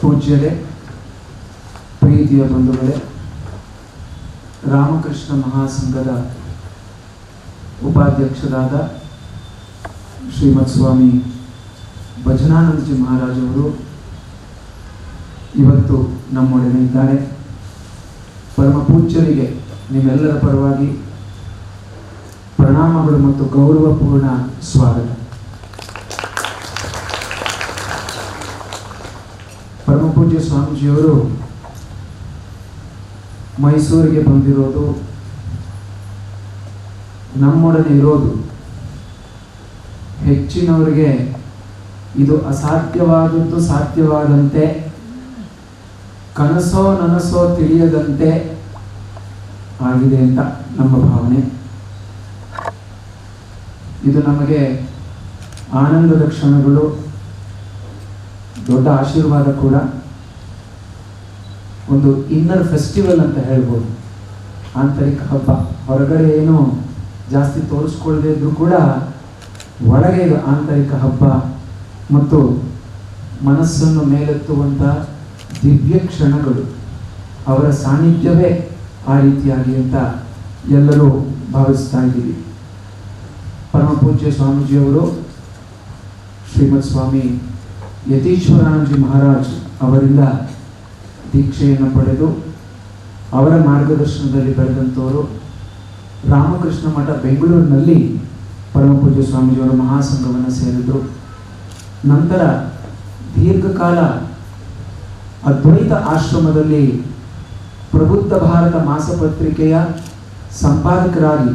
ಪೂಜ್ಯರೇ, ಪ್ರೀತಿಯ ಬಂಧುಗಳೇ, ರಾಮಕೃಷ್ಣ ಮಹಾಸಂಘದ ಉಪಾಧ್ಯಕ್ಷರಾದ ಶ್ರೀಮತ್ ಸ್ವಾಮಿ ಭಜನಾನಂದಜಿ ಮಹಾರಾಜ್ ಅವರು ಇವತ್ತು ನಮ್ಮೊಡನೆ ಇದ್ದಾರೆ. ಪರಮ ಪೂಜ್ಯರಿಗೆ ನಿಮ್ಮೆಲ್ಲರ ಪರವಾಗಿ ಪ್ರಣಾಮಗಳು ಮತ್ತು ಗೌರವಪೂರ್ಣ ಸ್ವಾಗತ. ಪರಮ ಪೂಜ್ಯ ಸ್ವಾಮೀಜಿಯವರು ಮೈಸೂರಿಗೆ ಬಂದಿರೋದು, ನಮ್ಮೊಡನೆ ಇರೋದು ಹೆಚ್ಚಿನವರಿಗೆ ಇದು ಅಸಾಧ್ಯವಾದದ್ದು ಸಾಧ್ಯವಾದಂತೆ, ಕನಸೋ ನನಸೋ ತಿಳಿಯದಂತೆ ಆಗಿದೆ ಅಂತ ನಮ್ಮ ಭಾವನೆ. ಇದು ನಮಗೆ ಆನಂದದ ಕ್ಷಣಗಳು, ದೊಡ್ಡ ಆಶೀರ್ವಾದ ಕೂಡ, ಒಂದು ಇನ್ನರ್ ಫೆಸ್ಟಿವಲ್ ಅಂತ ಹೇಳ್ಬೋದು, ಆಂತರಿಕ ಹಬ್ಬ. ಹೊರಗಡೆ ಏನೋ ಜಾಸ್ತಿ ತೋರಿಸ್ಕೊಳ್ಳದೇ ಇದ್ರೂ ಕೂಡ ಒಳಗೆ ಇದು ಆಂತರಿಕ ಹಬ್ಬ ಮತ್ತು ಮನಸ್ಸನ್ನು ಮೇಲೆತ್ತುವಂಥ ದಿವ್ಯ ಕ್ಷಣಗಳು. ಅವರ ಸಾನ್ನಿಧ್ಯವೇ ಆ ರೀತಿಯಾಗಿ ಅಂತ ಎಲ್ಲರೂ ಭಾವಿಸ್ತಾ ಇದ್ದೀವಿ. ಪರಮ ಪೂಜ್ಯ ಸ್ವಾಮೀಜಿಯವರು ಶ್ರೀಮತ್ ಸ್ವಾಮಿ ಯತೀಶ್ವರಾನಂದಜಿ ಮಹಾರಾಜ್ ಅವರಿಂದ ದೀಕ್ಷೆಯನ್ನು ಪಡೆದು ಅವರ ಮಾರ್ಗದರ್ಶನದಲ್ಲಿ ಬೆಳೆದಂಥವರು. ರಾಮಕೃಷ್ಣ ಮಠ ಬೆಂಗಳೂರಿನಲ್ಲಿ ಪರಮ ಪೂಜ್ಯ ಸ್ವಾಮೀಜಿಯವರು ಮಹಾಸಂಘವನ್ನು ಸೇರಿದರು. ನಂತರ ದೀರ್ಘಕಾಲ ಅದ್ವೈತ ಆಶ್ರಮದಲ್ಲಿ ಪ್ರಬುದ್ಧ ಭಾರತ ಮಾಸಪತ್ರಿಕೆಯ ಸಂಪಾದಕರಾಗಿ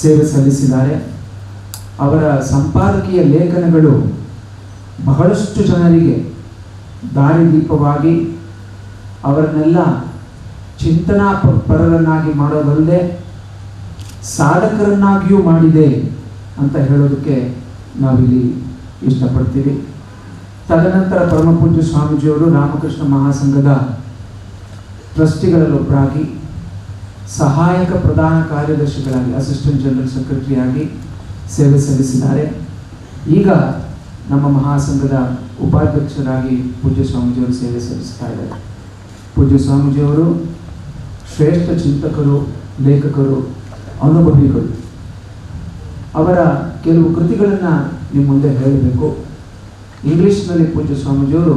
ಸೇವೆ ಸಲ್ಲಿಸಿದ್ದಾರೆ. ಅವರ ಸಂಪಾದಕೀಯ ಲೇಖನಗಳು ಬಹಳಷ್ಟು ಜನರಿಗೆ ದಾರಿದೀಪವಾಗಿ ಅವರನ್ನೆಲ್ಲ ಚಿಂತನಾ ಪರರನ್ನಾಗಿ ಮಾಡೋದಲ್ಲದೆ ಸಾಧಕರನ್ನಾಗಿಯೂ ಮಾಡಿದೆ ಅಂತ ಹೇಳೋದಕ್ಕೆ ನಾವಿಲ್ಲಿ ಇಷ್ಟಪಡ್ತೀವಿ. ತದನಂತರ ಪರಮ ಪೂಜ್ಯ ಸ್ವಾಮೀಜಿಯವರು ರಾಮಕೃಷ್ಣ ಮಹಾಸಂಘದ ಟ್ರಸ್ಟಿಗಳಲ್ಲೊಬ್ಬರಾಗಿ, ಸಹಾಯಕ ಪ್ರಧಾನ ಕಾರ್ಯದರ್ಶಿಗಳಾಗಿ, ಅಸಿಸ್ಟೆಂಟ್ ಜನರಲ್ ಸೆಕ್ರೆಟರಿಯಾಗಿ ಸೇವೆ ಸಲ್ಲಿಸಿದ್ದಾರೆ. ಈಗ ನಮ್ಮ ಮಹಾಸಂಘದ ಉಪಾಧ್ಯಕ್ಷರಾಗಿ ಪೂಜ್ಯ ಸ್ವಾಮೀಜಿಯವರು ಸೇವೆ ಸಲ್ಲಿಸ್ತಾ ಇದ್ದಾರೆ. ಪೂಜ್ಯ ಸ್ವಾಮೀಜಿಯವರು ಶ್ರೇಷ್ಠ ಚಿಂತಕರು, ಲೇಖಕರು, ಅನುಭವಿಗಳು. ಅವರ ಕೆಲವು ಕೃತಿಗಳನ್ನು ನಿಮ್ಮ ಮುಂದೆ ಹೇಳಬೇಕು. ಇಂಗ್ಲಿಷ್ನಲ್ಲಿ ಪೂಜ್ಯ ಸ್ವಾಮೀಜಿಯವರು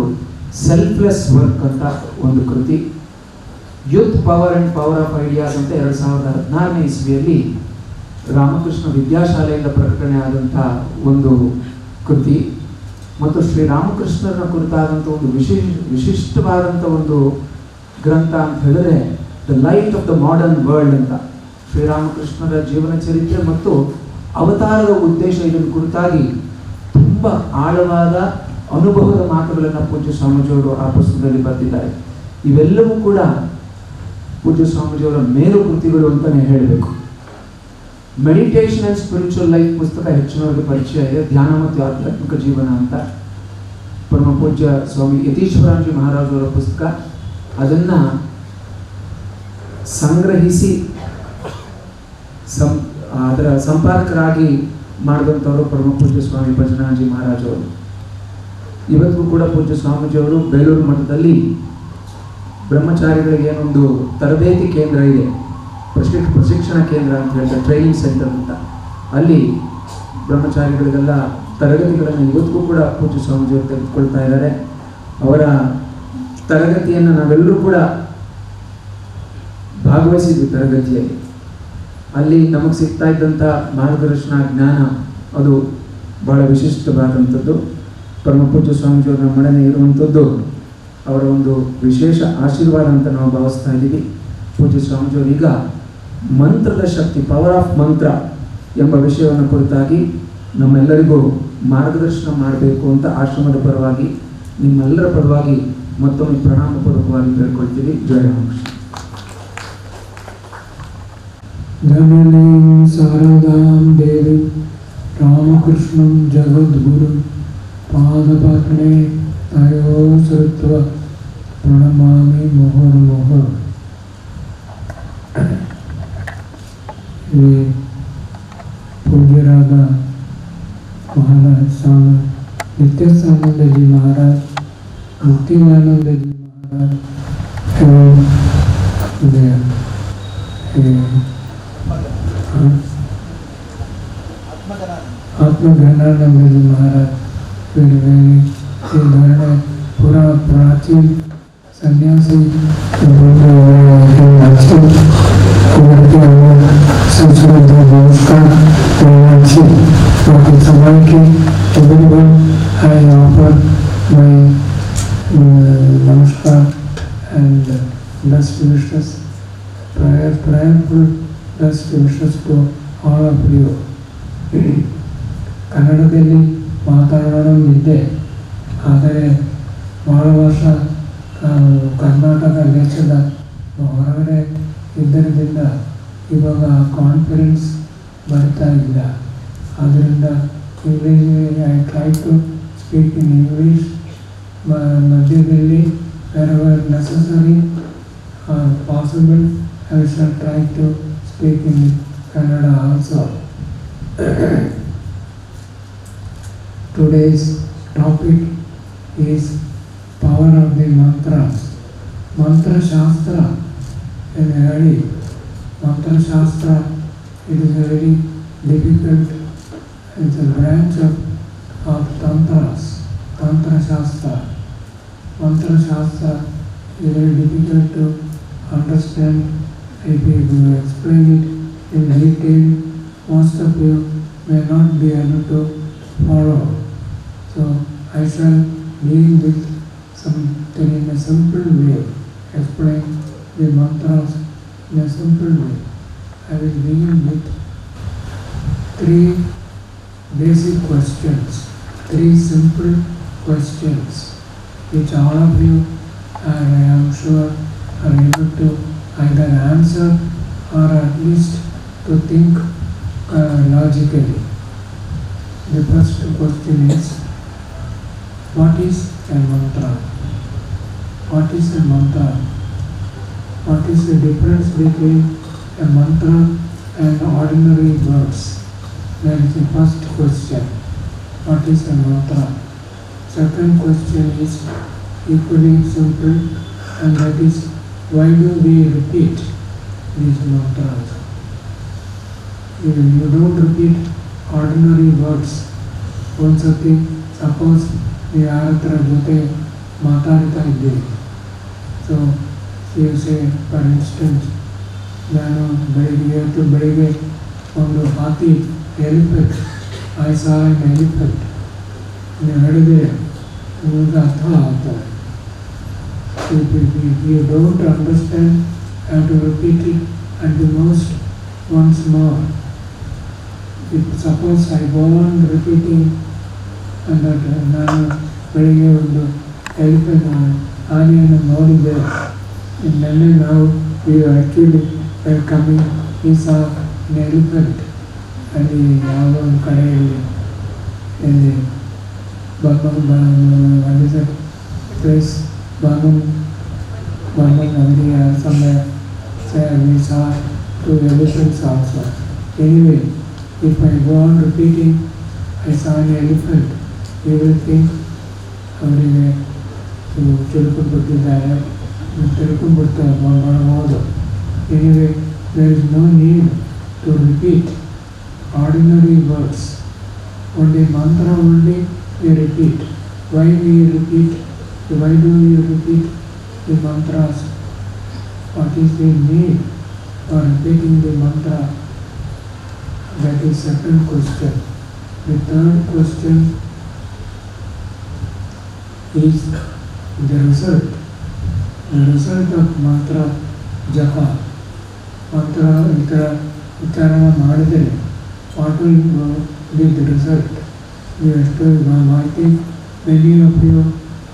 ಸೆಲ್ಫ್ಲೆಸ್ ವರ್ಕ್ ಅಂತ ಒಂದು ಕೃತಿ, youth power and power of ideas ಅಂತ 2016ನೇ ಇಸ್ವಿಯಲ್ಲಿ ರಾಮಕೃಷ್ಣ ವಿದ್ಯಾಶಾಲೆಯಿಂದ ಪ್ರಕಟಣೆ ಆದಂಥ ಒಂದು ಕೃತಿ, ಮತ್ತು ಶ್ರೀರಾಮಕೃಷ್ಣರನ್ನ ಕುರಿತಾದಂಥ ಒಂದು ವಿಶಿಷ್ಟವಾದಂಥ ಒಂದು ಗ್ರಂಥ ಅಂತ ಹೇಳಿದ್ರೆ the light off the modern world ಅಂತ. ಶ್ರೀರಾಮಕೃಷ್ಣರ ಜೀವನ ಚರಿತ್ರೆ ಮತ್ತು ಅವತಾರದ ಉದ್ದೇಶ ಇದನ್ನು ಕುರಿತಾಗಿ ತುಂಬ ಆಳವಾದ ಅನುಭವದ ಮಾತುಗಳನ್ನು ಪೂಜ್ಯ ಸ್ವಾಮೀಜಿಯವರು ಆ ಪುಸ್ತಕದಲ್ಲಿ ಬರೆದಿದ್ದಾರೆ. ಇವೆಲ್ಲವೂ ಕೂಡ ಪೂಜ್ಯ ಸ್ವಾಮೀಜಿಯವರ ಮೇಲು ಕೃತಿಗಳು ಅಂತಲೇ ಹೇಳಬೇಕು. ಮೆಡಿಟೇಷನ್ ಆ್ಯಂಡ್ ಸ್ಪಿರಿಚುವಲ್ ಲೈಫ್ ಪುಸ್ತಕ ಹೆಚ್ಚಿನವರಿಗೆ ಪರಿಚಯ ಇದೆ, ಧ್ಯಾನ ಮತ್ತು ಆಧ್ಯಾತ್ಮಿಕ ಜೀವನ ಅಂತ. ಪರಮ ಪೂಜ್ಯ ಸ್ವಾಮಿ ಯತೀಶ್ವರಾನಂದಜಿ ಮಹಾರಾಜ್ ಅವರ ಪುಸ್ತಕ, ಅದನ್ನು ಸಂಗ್ರಹಿಸಿ ಅದರ ಸಂಪಾದಕರಾಗಿ ಮಾಡಿದಂಥವರು ಪರಮ ಪೂಜ್ಯ ಸ್ವಾಮಿ ಭಜನಾನಂದಜಿ ಮಹಾರಾಜ್ ಅವರು. ಇವತ್ತಿಗೂ ಕೂಡ ಪೂಜ್ಯ ಸ್ವಾಮೀಜಿಯವರು ಬೇಲೂರು ಮಠದಲ್ಲಿ ಬ್ರಹ್ಮಚಾರಿಗಳಿಗೆ ಏನೊಂದು ತರಬೇತಿ ಕೇಂದ್ರ ಇದೆ, ಪ್ರಶಿಕ್ಷಣ ಕೇಂದ್ರ ಅಂತ ಹೇಳ್ತಾರೆ, ಟ್ರೈನಿಂಗ್ ಸೆಂಟರ್ ಅಂತ. ಅಲ್ಲಿ ಬ್ರಹ್ಮಚಾರಿಗಳಿಗೆಲ್ಲ ತರಗತಿಗಳನ್ನು ಇವತ್ತಿಗೂ ಕೂಡ ಪೂಜ್ಯ ಸ್ವಾಮೀಜಿಯವರು ತೆಗೆದುಕೊಳ್ತಾ ಇದ್ದಾರೆ. ಅವರ ತರಗತಿಯನ್ನು ನಾವೆಲ್ಲರೂ ಕೂಡ ಭಾಗವಹಿಸಿದ್ವಿ ತರಗತಿಯಲ್ಲಿ. ಅಲ್ಲಿ ನಮಗೆ ಸಿಗ್ತಾ ಇದ್ದಂಥ ಮಾರ್ಗದರ್ಶನ, ಜ್ಞಾನ ಅದು ಬಹಳ ವಿಶಿಷ್ಟವಾದಂಥದ್ದು. ಪರಮ ಪೂಜ್ಯ ಸ್ವಾಮೀಜಿಯವರು ನಮ್ಮೊಡನೆ ಇರುವಂಥದ್ದು ಅವರ ಒಂದು ವಿಶೇಷ ಆಶೀರ್ವಾದ ಅಂತ ನಾವು ಭಾವಿಸ್ತಾ ಇದ್ದೀವಿ. ಪೂಜ್ಯ ಸ್ವಾಮೀಜಿಯವರು ಈಗ ಮಂತ್ರದ ಶಕ್ತಿ, ಪವರ್ ಆಫ್ ಮಂತ್ರ ಎಂಬ ವಿಷಯವನ್ನು ಕುರಿತಾಗಿ ನಮ್ಮೆಲ್ಲರಿಗೂ ಮಾರ್ಗದರ್ಶನ ಮಾಡಬೇಕು ಅಂತ ಆಶ್ರಮದ ಪರವಾಗಿ, ನಿಮ್ಮೆಲ್ಲರ ಪರವಾಗಿ ಮತ್ತೊಮ್ಮೆ ಪ್ರಣಾಮಪೂರ್ವಕವಾಗಿ ಬೇಡ್ಕೊಳ್ತೀವಿ. ಜಯ ರಾಮಕೃಷ್ಣ. ಜನನೀಂ ಶಾರದಾಂ ದೇವಿ ರಾಮಕೃಷ್ಣಂ ಜಗದ್ಗುರು ಪಾದಪದ್ಮೇ ತಯೋ ಸೃತ್ವ ಪ್ರಣಮಾಮಿ ಮುಹುರ್ಮುಹುಃ. Shri ಪೂಜ್ಯರಾದ Maharaj ನಿತ್ಯಾನಂದಜಿ Maharaj Bhajananandaji Maharaj, Bhajananandaji Maharaj, very पूरा प्राचीन सन्यासी संस्कृत नमस्कार समय की everyone I offer my namaskar and best wishes, prayerful best wishes to all of you. ಕನ್ನಡದಲ್ಲಿ ಮಾತಾಡೋದಿದ್ದೆ, ಆದರೆ ಬಹಳ ವರ್ಷ ಕರ್ನಾಟಕ ದೇಶದ ಹೊರಗಡೆ ಇದ್ದರಿಂದ ಇವಾಗ ಕಾನ್ಫಿಡೆನ್ಸ್ ಬರ್ತಾ ಇಲ್ಲ. ಆದ್ದರಿಂದ English I try to speak in English. ಮಧ್ಯದಲ್ಲಿ wherever necessary or possible I shall try to speak in Kannada also. Today's topic is power of the mantras. Mantra Shastra is very, Mantra Shastra, it is a very difficult, it's a branch of Tantras, Tantra Shastra. Mantra Shastra is very difficult to understand. If you explain it in detail, most of you may not be able to follow. So I shall deal with something in a simple way, explain the mantras in a simple way. I will begin with 3 basic questions, 3 simple questions, which all of you are, I am sure, are able to either answer or at least to think logically. The first question is, what is a mantra? What is a mantra? What is the difference between a mantra and ordinary words? That is the first question. What is a mantra? Second question is equally simple, and that is, why do we repeat these mantras? You don't repeat ordinary words. Once again, suppose we are ಜೊತೆ ಮಾತಾಡ್ತಾ ಇದ್ದೀವಿ. So you say, for instance, ನಾನು ಬೆಳಿಗ್ಗೆ ಒಂದು ಹಾತಿ elephant, I saw an elephant, ನೀವು ಹೇಳಿದರೆ ನಿಮಗೆ ಅರ್ಥ ಆಗ್ತದೆ. If you don't understand, have to repeat it at the most once more. If suppose I go on repeating and that ನಾನು ಬೆಳಿಗ್ಗೆ ಒಂದು ಎಲಿಫೆಂಟ್ ಆನೆಯನ್ನು ನೋಡಿದ್ದೆ, ನಿನ್ನೆ ನಾವು ಆ್ಯಕ್ಚುಲಿ ಕಮ್ಮಿಂಗ್ ಈ ಸಾ ಎಲಿಫೆಂಟ್ ಅಲ್ಲಿ ಯಾವುದೋ ಒಂದು ಕಡೆಯಲ್ಲಿ ಇಲ್ಲಿ place Barnum Nagari somewhere, we saw 2 elephants also. Anyway, if I go on repeating, I saw an elephant, you will think ಅವರಿಗೆ ತಿಳ್ಕೊಂಡ್ಬಿಟ್ಟಿದ್ದಾರೆ, ತಿಳ್ಕೊಂಡ್ಬಿಡ್ತಾರೆ ಮಾಡಬಹುದು. Anyway, there is no need to repeat ordinary words. Only mantra only we repeat. Why we repeat? Why do we repeat the mantras? What is the need for repeating the mantra? That is second question. The third question is the result. The result of mantra japa. Mantra ucharana ಮಾಡಿದರೆ what will be the result? I think many of you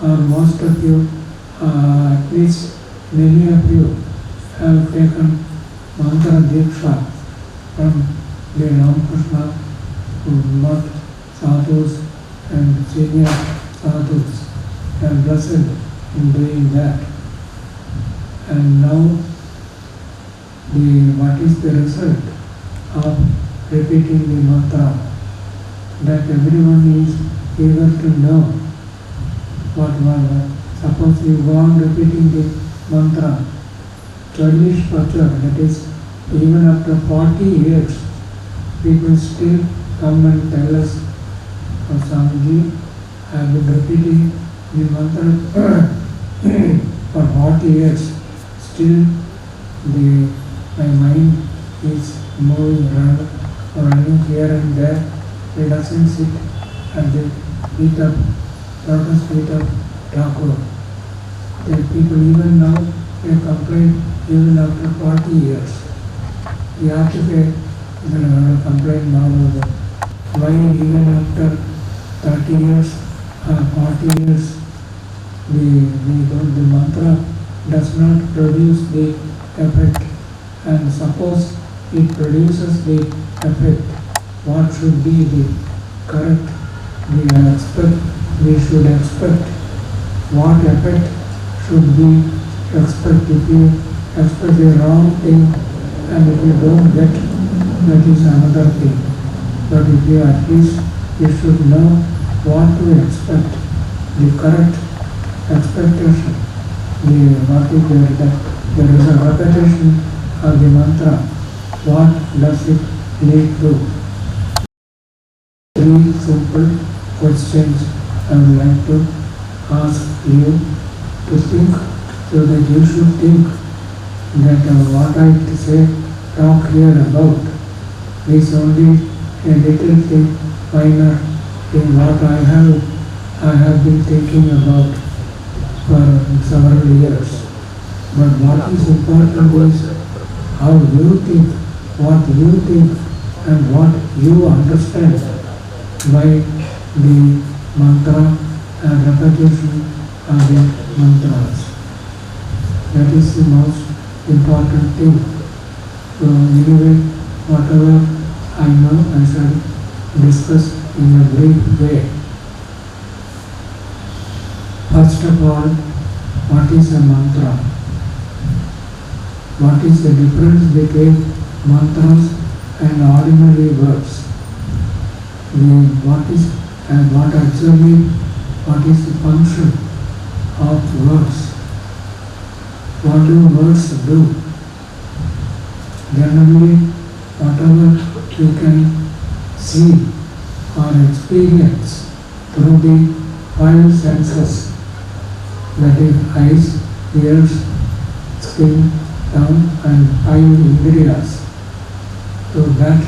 or most of you, at least many of you have taken mantra diksha from the Ramakrishna Math sadhus and senior sadhus, and blessed in doing that. And now, what is the result of repeating the mantra? That everyone is eager to know. What was Suppose you go on repeating the mantra, childish torture, that is, even after 40 years, people still come and tell us, oh, Swamiji, I have been repeating the mantra for 40 years, still my mind is moving around, running here and there. It doesn't sit at the feet of lotus feet of Thakur. The people even now, they complain even after 40 years. We have to say, they're going to complain now about why even after 30 years or 40 years, the mantra does not produce the effect. And suppose it produces the effect, what should be the correct? We should expect what effect should we expect. If you expect the wrong thing and if you don't get, that is another thing. But if you at least you should know what to expect, the correct expectation. There is a repetition of the mantra. What does it lead to? 3 simple questions I would like to ask you to think, so that you should think that what I talk here about is only a little thing, minor thing, what I have been thinking about for several years. But what is important is how you think, what you think, and what you understand by the mantra and repetition of the mantras. That is the most important thing. So anyway, whatever I know, I shall discuss in a brief way. First of all, what is a mantra? What is the difference between mantras and ordinary words? What is the function of words? What do words do? Generally, whatever you can see or experience through the 5 senses, that is eyes, ears, skin, tongue, and 5 indriyas. So that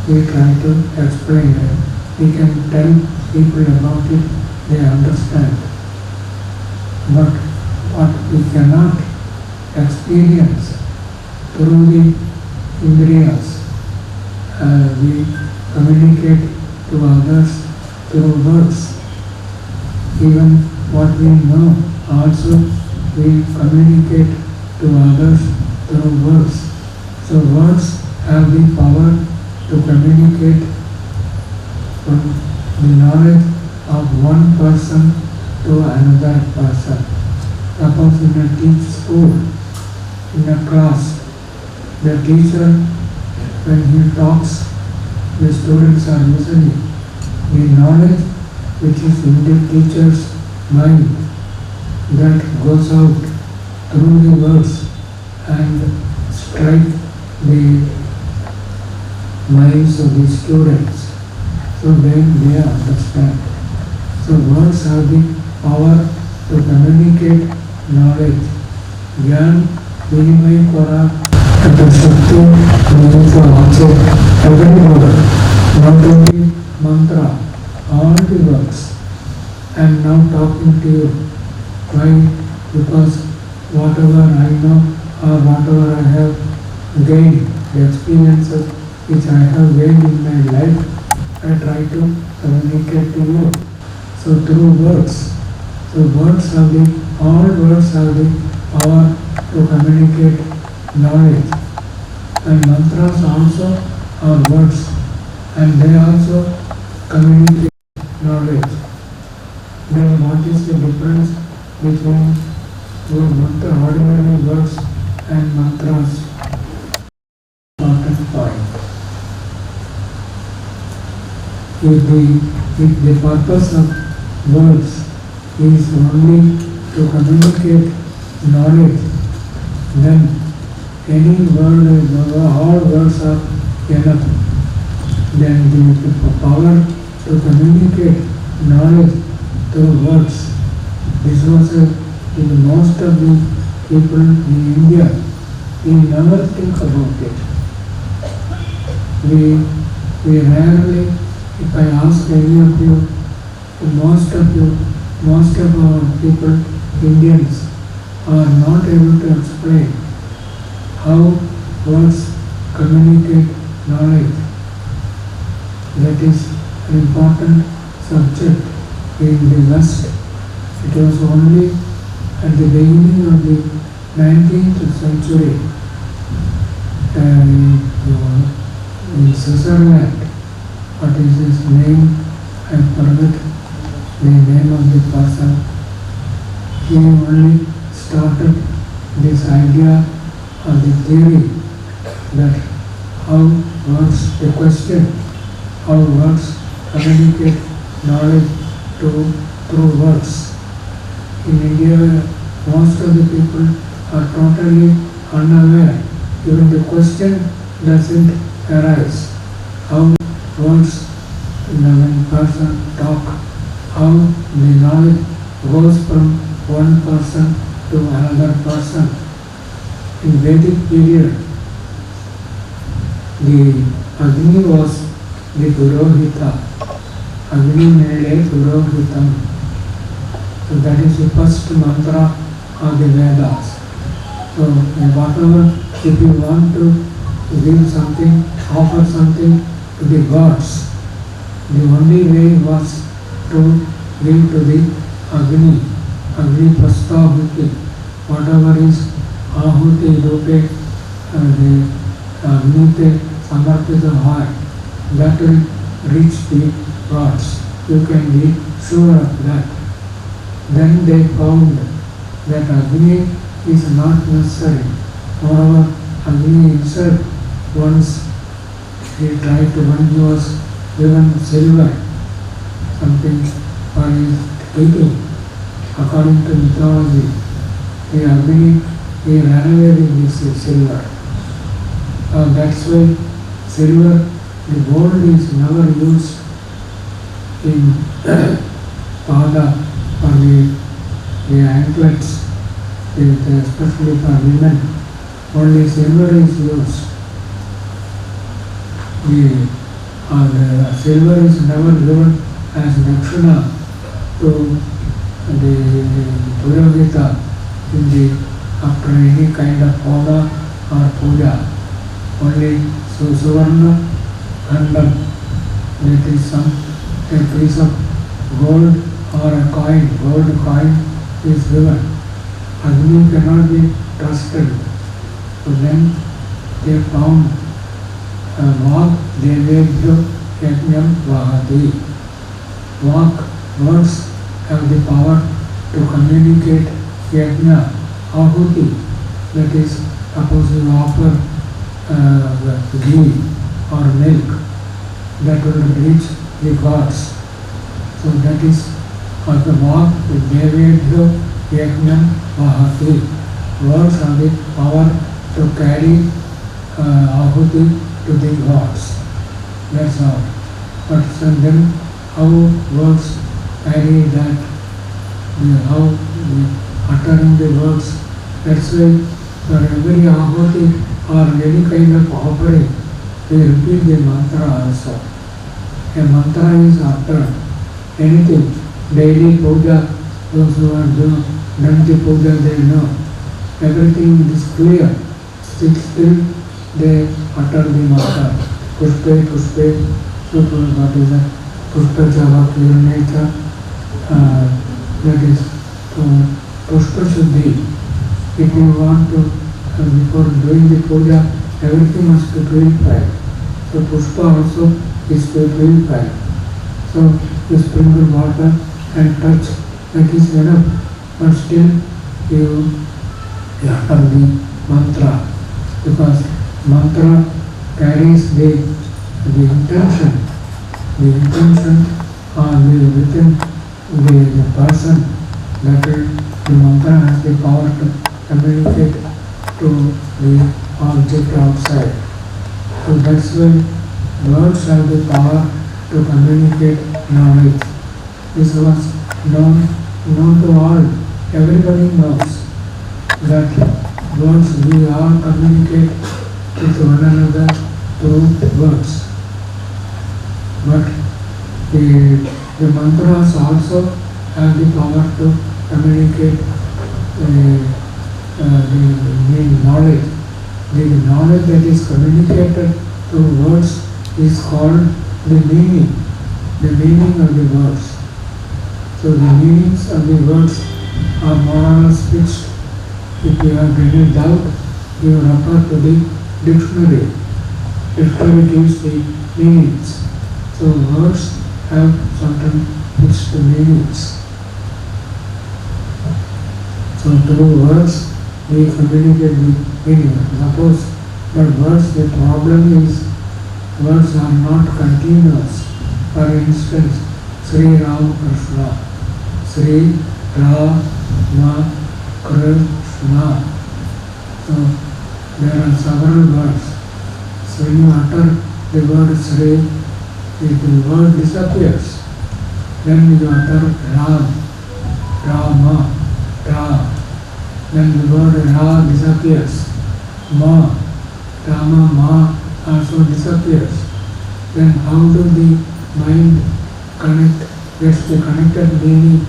we try to explain it. We can tell people about it, they understand. But what we cannot experience through the indriyas, we communicate to others through words. Even what we know also we communicate to others through words. So words have the power to communicate from the knowledge of one person to another person. Suppose in a school, in a class, the teacher, when he talks, the students are listening. The knowledge which is in the teacher's mind, that goes out through the words and strike the minds of the students. So then they understand. So words have the power to communicate knowledge. Gyan Vinimay Kora Shakti means also every word, not only mantra, all the words. I am now talking to you. Why? Because whatever I know or whatever I have gained, the experiences which I have gained in my life, I try to communicate to you. So through words. So all words have the power to communicate knowledge. And mantras also are words, and they also communicate knowledge. Then what is the difference between ordinary words and mantras? Important point. If the purpose of words is only to communicate knowledge, then any word, all words are enough. Then the power to communicate knowledge through words. This was in most of the people in India, we never think about it. We rarely, if I ask any of you, most of our people, Indians, are not able to explain how words communicate knowledge. That is an important subject in the West. It was only at the beginning of the 19th century in Switzerland. What is his name? I forget the name of the person. He only started this idea or the theory that how words, the question, how words communicate knowledge through words. In India, most of the people are totally unaware. Even the question doesn't arise. How words, when person talk, how the knowledge goes from one person to another person. In Vedic period, the Agni was the Purohita. Agni mele Purohitam. So that is the first mantra of the Vedas. So whatever, if you want to give something, offer something to the gods, the only way was to give to the Agni, Agni Prastahuti, whatever is Ahuti Rupe, the Agnite Samarpita heart, that will reach the gods. You can be sure of that. Then they found that Agni is not necessary. Moreover, Agni himself, once he tried to, when he was given silver, something for his eating, according to mythology, the Agni, he ran away with this silver. That's why silver, the gold is never used in Pada for the anklets, especially for women. Only silver is used. The silver is never given as dakshina to the Purohita after any kind of hoda or puja. Only Suvarna Khandam, that is a piece of gold or a coin, gold coin is given. Agni cannot be trusted. So then they found Vak Devebhyo Yajnam Vahati. Vak, words have the power to communicate Yajna, Ahuti, that is, suppose you offer ghee or milk, that will reach the gods. So that is the Vak Devebhyo Yajnam Vahati. Words have the power to carry Ahuti to the gods. That's all. But then how words carry that, how uttering the words, that's why for every Ahuti or any kind of offering, we repeat the mantra also. A mantra is uttered. Anything, daily puja, those who are done the puja, they know. Everything is clear. Still they utter the mantra. Pushpe, pushpe, what is that? Pushpa java kirnecha, that is pushpa shuddhi. If you want to, before doing the puja, everything must be purified. So pushpa also is to be purified. So you sprinkle water and touch, that is enough. But still you utter the mantra, because mantra carries the intention. The intention within the person that the mantra has the power to communicate to the object outside. So that's why words have the power to communicate knowledge. This was known to all. Everybody knows that words, we all communicate with one another through words. But the mantras also have the power to communicate the knowledge. The knowledge that is communicated through words is called the meaning of the words. So the meanings of the words are more or less fixed. If you have any doubt, you refer to the dictionary. Dictionary gives the meanings. So words have certain fixed meanings. So through words we communicate with meaning. Suppose, but words, the problem is words are not continuous. For instance, Sri Ramakrishna, Sri Ramakrishna. So there are several words. So when you utter the word Sri, the word disappears. Then you utter Ram, Rama, Ra. Then the word Ra disappears. Ma, Rama, Ma also disappears. Then how do the mind connect? Gets the connected meaning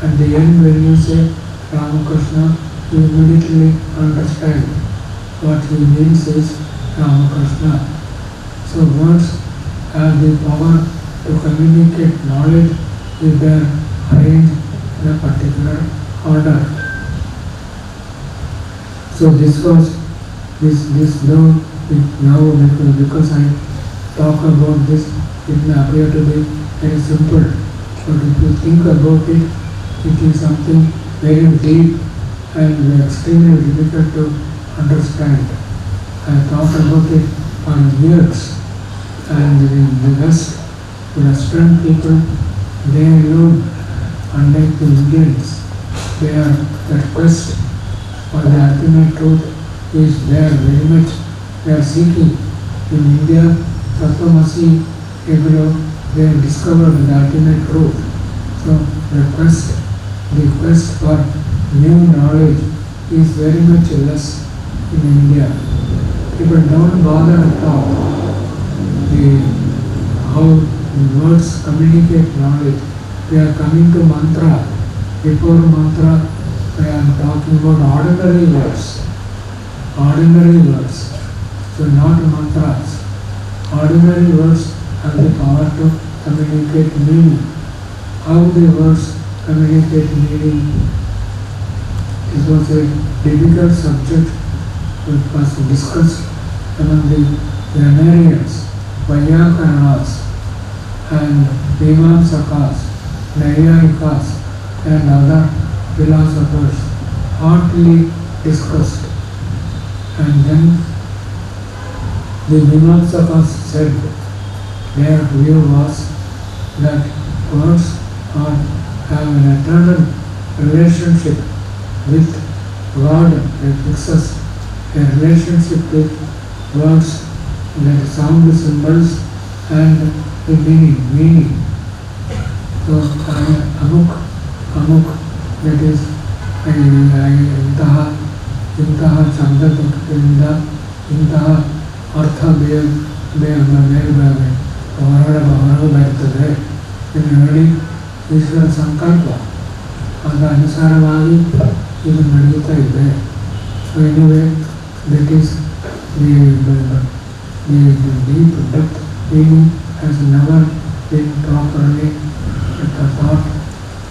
at the end. When you say Ramakrishna, you immediately understand what he means is Ramakrishna. So words have the power to communicate knowledge if they are arranged in a particular order. So this was now because I talk about this, it may appear to be very simple. But if you think about it, it is something very deep and extremely difficult to understand. I thought about it for years, and in the Western people, they alone, unlike the Indians, their quest for the ultimate truth is there very much. They are seeking. In India, Tatvamasi, they discovered the ultimate truth. So the quest for new knowledge is very much less in India. People don't bother at all how words communicate knowledge. They are coming to mantra. Before mantra, they are talking about ordinary words. Ordinary words. So not mantras. Ordinary words have the power to communicate meaning. How the words communicate meaning? This was a difficult subject that was discussed among the grammarians, Vaiyakaranas, and Mimamsakas, Naiyayikas, and other philosophers hotly discussed. And then the Mimamsakas said their view was that words have an eternal relationship with God that fixes a relationship with words, that sound symbols and the meaning. So amuk, that is intaha shabda intaha artha ಬರ್ತದೆ ಎಂದು ಹೇಳಿ ಈಶ್ವರ ಸಂಕಲ್ಪ ಅದರ ಅನುಸಾರವಾಗಿ ಇದು ನಡೆಯುತ್ತಾ ಇದೆ. So anyway that is the deep depth meaning has never been properly thought.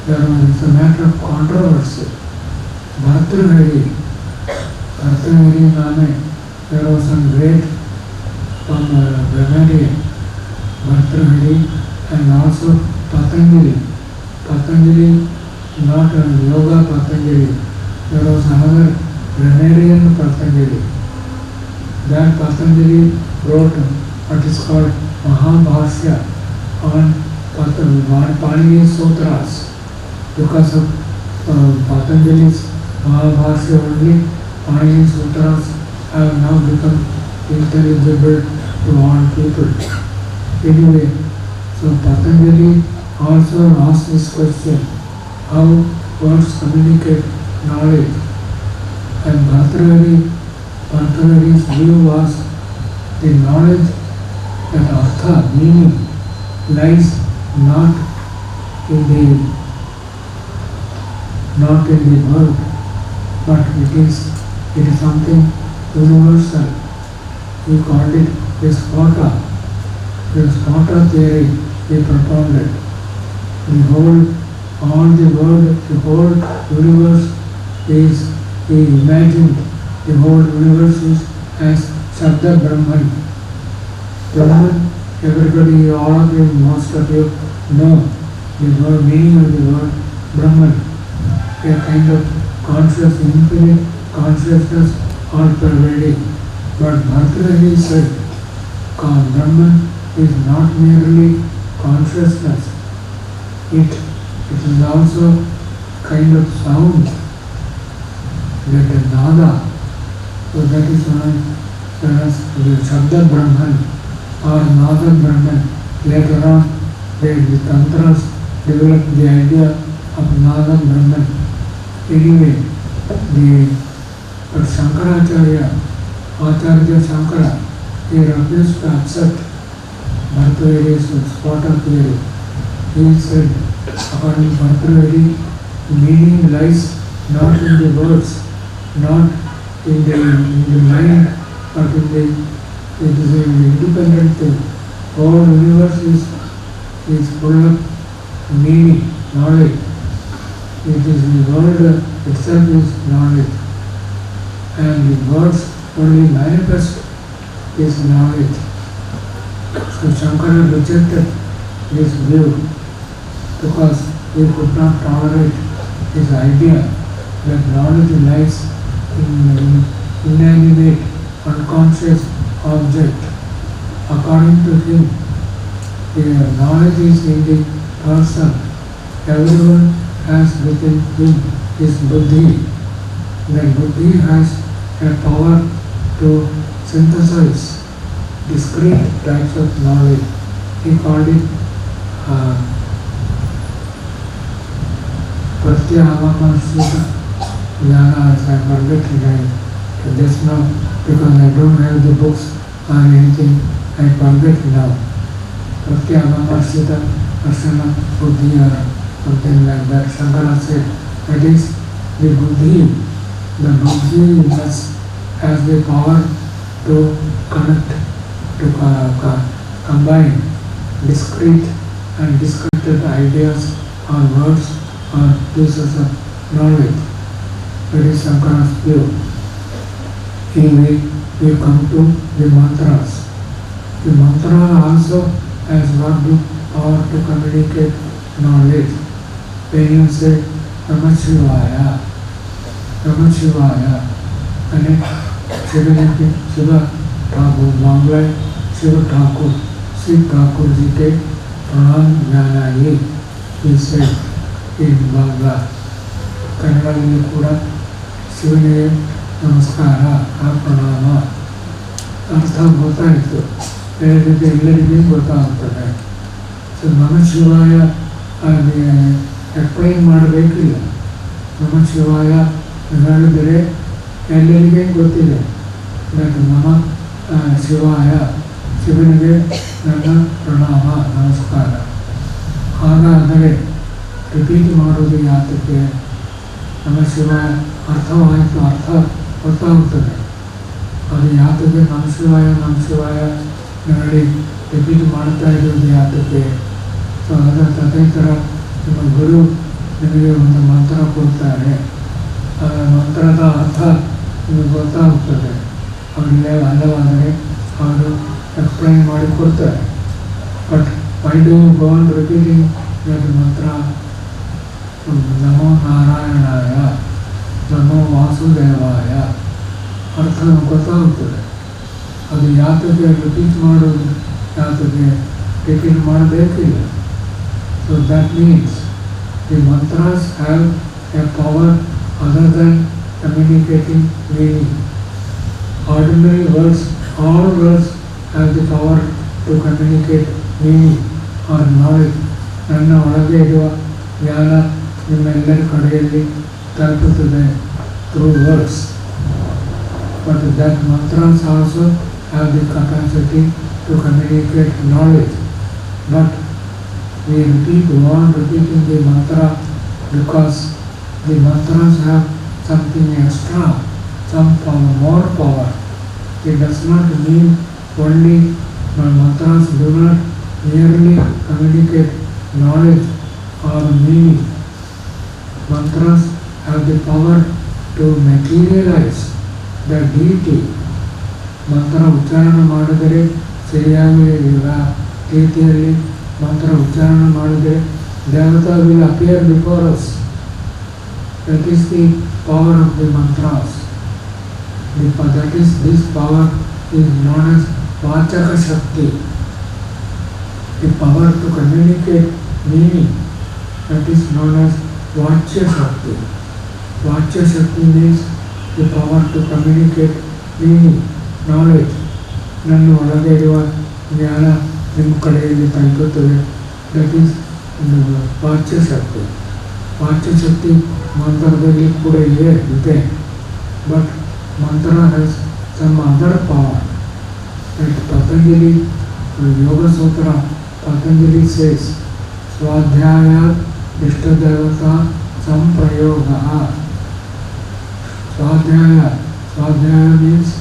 It's a matter of controversy. Bhartrihari Name, there was some great from Revered, Bhartrihari, and also Patanjali. Patanjali, not a yoga Patanjali. There was another Reverend Patanjali. That Patanjali wrote what is called Mahabhashya on Panini Sutras. Because of Patanjali's Mahabharata only, Panini Sutras have now become intelligible to all people. Anyway, so Patanjali also asked this question, how words communicate knowledge? And Bhartahari's view was the knowledge that artha, meaning, lies not in the word, but it is something universal. He called it the spota theory he propounded. The whole universe is, he imagined the whole universe is as Shabda Brahman. Brahman, everybody, all of you, most of you know the word, meaning of the word Brahman, a kind of conscious, infinite consciousness all pervading. But Bhartahari said, Brahman is not merely consciousness, it is also kind of sound, that is nada. So that is known as the Shabda Brahman or Nada Brahman. Later on, the Tantras developed the idea of Nada Brahman. Anyway, but Shankaracharya, Acharya Shankara, he refused to accept Bhartahari's spota theory. He said, according to Bhartahari, meaning lies not in the words, not in the mind, but it is an independent thing. Whole universe is full of meaning, knowledge. It is the world itself is knowledge, and the words only manifest this knowledge. So Shankara rejected this view because he could not tolerate his idea that knowledge lies in inanimate, unconscious object. According to him, the knowledge is in the person. Everyone has within him his buddhi. That buddhi has a power to synthesize discrete types of knowledge. He called it Pratyahamansita Jnana. I forget it just now because I don't have the books or anything. I forget now. Pratyahamansita Asana Buddhi or something like that. Shankara said that is the buddhi. The buddhi has the power to connect, to combine discrete and disconnected ideas or words or pieces of knowledge. That is Shankara's view. Anyway, we come to the mantras. The mantra also has got the power to communicate knowledge. When you say Namah Shivaya, Namah Shivaya, and Shiva Thakur, Bangla, Shiva Thakur, Shiv Thakur ji ke pranam janaye, he said in Bangla. Kannadalli kuda Shivaniಗೆ ನಮಸ್ಕಾರ ಪ್ರಣಾಮ ಅರ್ಥ ಗೊತ್ತಾಯಿತು, ಹೇಳಿದ್ರೆ ಎಲ್ಲರಿಗೂ ಗೊತ್ತಾಗ್ತದೆ. So ನಮಃ ಶಿವಾಯ explain ಮಾಡಬೇಕಿಲ್ಲ. ನಮಃ ಶಿವಾಯ ಹೇಳಿದರೆ ಎಲ್ಲರಿಗೆ ಗೊತ್ತಿದೆ. ನಮಃ ಶಿವಾಯ, ಶಿವನಿಗೆ ನನ್ನ ಪ್ರಣಾಮ ನಮಸ್ಕಾರ. ಹಾಗಾದರೆ ರಿಪೀಟ್ ಮಾಡೋದು ಯಾತಕ್ಕೆ? ನಮಃ ಶಿವಾಯ ಅರ್ಥವಾಯಿತು, ಅರ್ಥ ಗೊತ್ತಾಗುತ್ತದೆ. ಅದು ಯಾತಕ್ಕೆ ನಮಃ ಶಿವಾಯ ನೋಡಿ ರಿಪೀಟ್ ಮಾಡ್ತಾ ಇರೋದು ಯಾತಕ್ಕೆ? ಸೊ ಅದೇ ಥರ ನಿಮ್ಮ ಗುರು ನಿಮಗೆ ಒಂದು ಮಂತ್ರ ಕೊಡ್ತಾರೆ, ಆ ಮಂತ್ರದ ಅರ್ಥ ನಿಮಗೆ ಗೊತ್ತಾಗುತ್ತದೆ. ಅವರಿಗೆ ಅಲ್ಲವಾದರೆ ಅವರು ಎಕ್ಸ್ಪ್ಲೈನ್ ಮಾಡಿ ಕೊಡ್ತಾರೆ. But why do you go on repeating that mantra? ನಮೋ ನಾರಾಯಣಾಯ, ನಮೋ ವಾಸುದೇವಾಯ, ಅರ್ಥ ಗೊತ್ತಾಗುತ್ತದೆ. ಅದು ಯಾತಕ್ಕೆ ರಿಪೀಟ್ ಮಾಡೋದು, ಯಾತಕ್ಕೆ ರಿಪೀಟ್ ಮಾಡಬೇಕಿಲ್ಲ. So that means the mantras have a power other than communicating meaning. Ordinary words, all words have the power to communicate meaning or knowledge. ನನ್ನ ಒಳಗೆ ಇರುವ ಜ್ಞಾನ ನಿಮ್ಮೆಲ್ಲರ ಕಡೆಯಲ್ಲಿ ತಲುಪುತ್ತದೆ through words. But that mantras also have the capacity to communicate knowledge. But we go on repeating the mantra because the mantras have something extra, some power, more power. It does not mean only mantras do not merely communicate knowledge or meaning. Mantras have the power to materialize the deity. ಮಂತ್ರ ಉಚ್ಚಾರಣೆ ಮಾಡಿದರೆ ಸರಿಯಾಗಿ ರೀತಿಯಲ್ಲಿ ಮಂತ್ರ ಉಚ್ಚಾರಣೆ ಮಾಡಿದರೆ ದೇವತಾ will appear before us. That is the power of the mantras. This power is known as Vachaka Shakti. The power to communicate meaning, that is known as Vachya Shakti. Vachya Shakti means the power to communicate meaning, knowledge. ನನ್ನ ಒಳಗೆ ಇರುವ ಜ್ಞಾನ ನಿಮ್ಮ ಕಡೆಯಲ್ಲಿ ತಲುಪುತ್ತದೆ. That is ವಾಚ್ಯ ಶಕ್ತಿ. ವಾಚ್ಯ ಶಕ್ತಿ ಮಂತ್ರದಲ್ಲಿ ಕೂಡ ಇದೆ. But mantra has some other power. Patanjali yoga sutra Patanjali says svadhyaya ishtadevata samprayoga. Svadhyaya means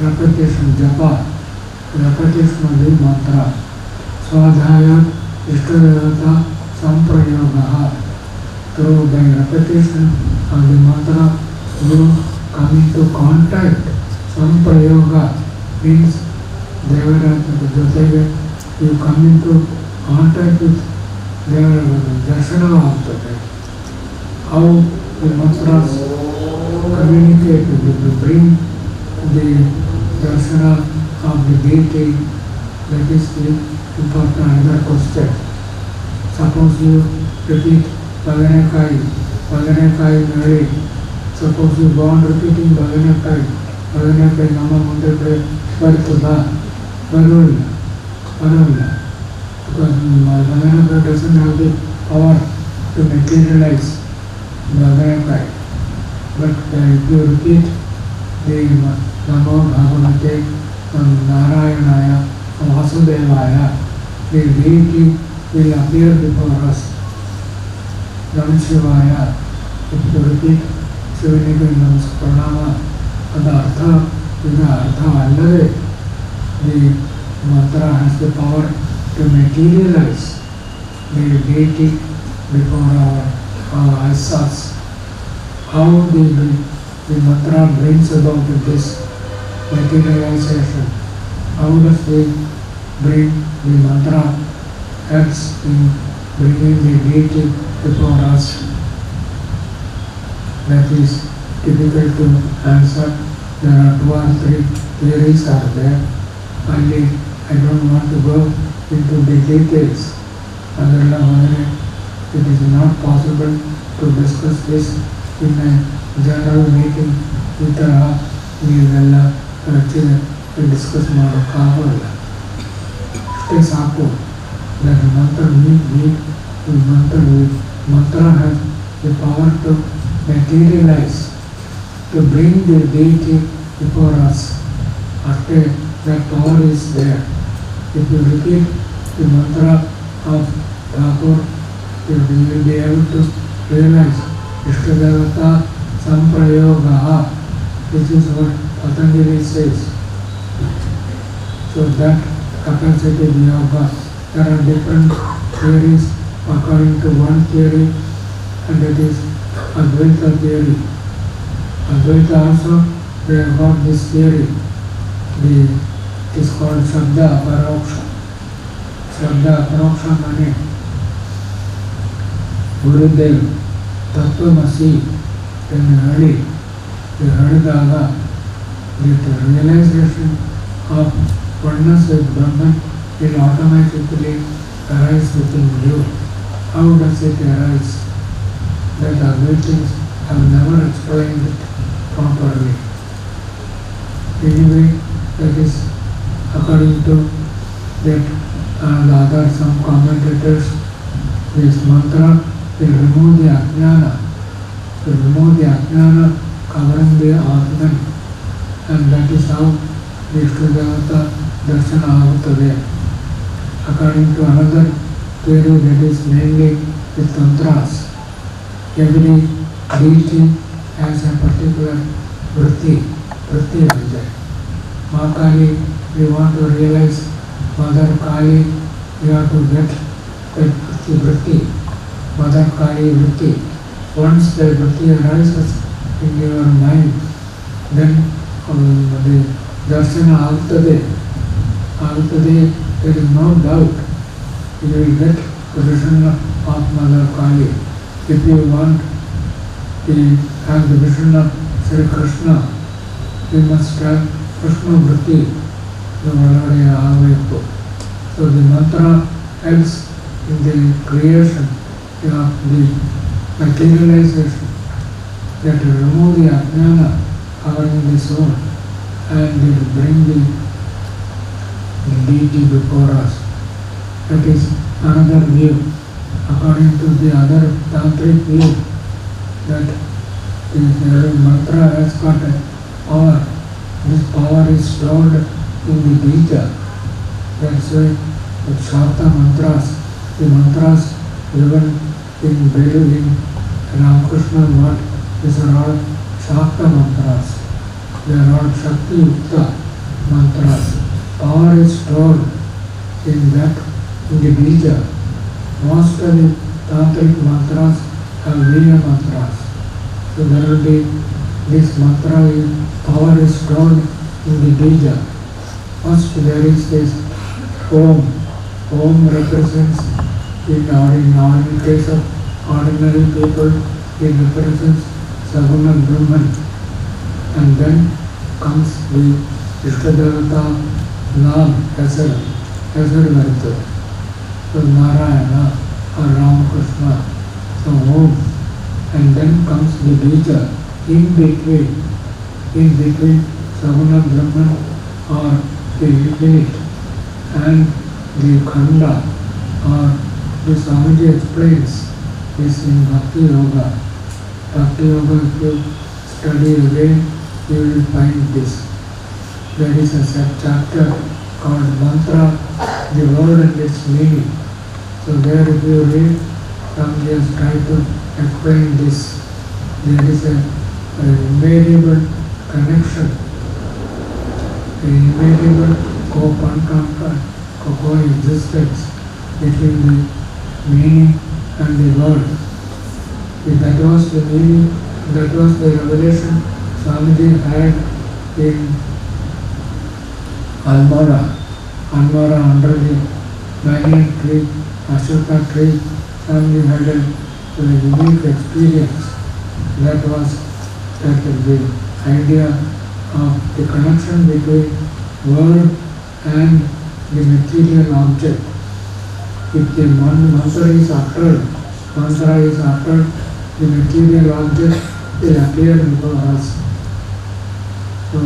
repetition, japa, repetition of the mantra. Swadhyaya Ishtadevata Samprayoga. Through the repetition of the mantra, you come into contact. Samprayoga means Devarata, you come into contact with Devarata, Darshana Avtada. How the mantras communicate, to bring the darshana of the deity, that is the important another question. Suppose you repeat Bhaganekai Mary. Suppose you go on repeating Bhaganekai Nama Mundre Vartuda Varula. Because Bhaganekai doesn't have the power to materialize Bhaganekai. But if you repeat the Namo Bhagavate Narayanaya Vasudevaya, the deity will appear before us. Nam Shivaya, if you repeat Shivaniga Namaskranama, and the Artha Allave, the mantra has the power to materialize the deity before our eyes. How the mantra brings about this materialization. How does it bring the mantra helps in bringing the deity before us? That is difficult to answer. There are 2 or 3 theories are there. Finally, I don't want to go into the details. It is not possible to discuss this in a general meeting. ನೀವೆಲ್ಲ discuss ಮಾಡೋಕ್ಕಾಗಲ್ಲ. ಅಷ್ಟೇ ಸಾಕು. mantra has the power to materialize, to bring the deity before us. After that power is there. If you repeat the mantra of Thakur, you will be able to realize Ishtadevata Samprayoga. This is what Patanjali says. So that capacity we have got. There are different theories according to one theory, and that is Advaita theory. Advaita also, they have got this theory. It is called Shabda Aparoksha. Shabda Aparoksha means Gurudev Tattvamasi ಎಂದು ಹೇಳಿ ಹೇಳಿದಾಗ the realization of oneness with Brahman will automatically arise within you. How does it arise? that Advaitins have never explained it properly. Anyway, that is according to that and other some commentators, this mantra will remove the ajnana, covering the Atman, and that is how the Ishtadevata darshana agutade. According to another theory, that is mainly the tantras. Every deity has a particular vritti is there. Ma Kali, we want to realize Mother Kali, you have to get that vritti, Mother Kali vritti. Once the vritti arises in your mind, then the darshana agutade, there is no doubt you will get the vision of Mother Kali. If you want to have the vision of Sri Krishna, you must have Krishna vritti. So the mantra helps in the creation of the materialization, that will remove the ajnana covering the soul and it will bring the deity before us. That is another view. According to the other tantric view, that the mantra has got a power. This power is stored in the bija. That's why the Shakta mantras, the mantras given in Velu in Ramakrishna Maharaj, these are all Shakta mantras. They are all Shakti Yukta mantras. Power is stored in that, in the bija. Most of the tantric mantras have Virya mantras. So there will be this mantra, power is stored in the bija. First there is this Om. Om represents, in ordinary case of ordinary people, it represents Saguna Brahman. And then comes the Ishtadevata Nam, Hesar Varita. So Narayana or Ramakrishna. So Om. And then comes the bija. In between Saguna Brahman or the infinite and the Khanda, or the Swamiji explains this in Bhakti Yoga. Bhakti Yoga, if you study again, you will find this. There is a chapter called Mantra, the word and its meaning. So there if you read, Swamiji has tried to explain this. There is an invariable connection, an invariable coexistence between the meaning and the word. If that was the meaning, that was the revelation Swamiji had in Almora under the banyan tree, Ashoka tree. Swamiji had a unique experience. That was the idea of the connection between word and the material object. If the mantra is uttered, the material object will appear before us. So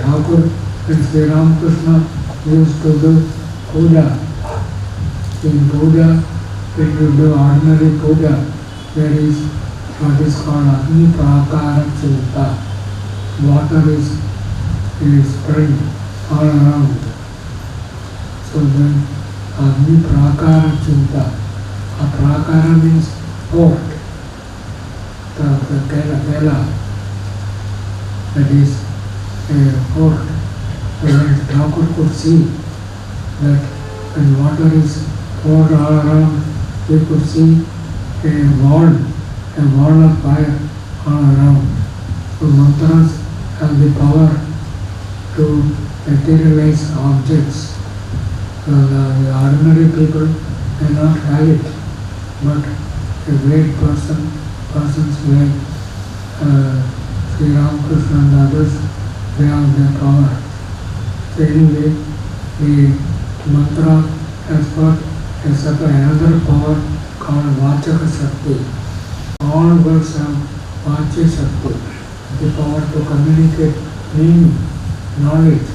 Thakur and Sri Ramakrishna used to do puja. In puja, when you do ordinary puja, there is what is called Agni Prakara Chinta. Water is spread all around. So then Agni Prakara Chinta. A Prakara means port. The Kela. That is a port. When Thakur could see that when water is poured all around, we could see a wall of fire all around. So mantras have the power to materialize objects. So the ordinary people may not have it, but a great persons like Sri Ramakrishna and others, they have their power. So anyway, the mantra has got another power called Vachaka Shakti. All words have Vachi Shakti, the power to communicate meaning, knowledge.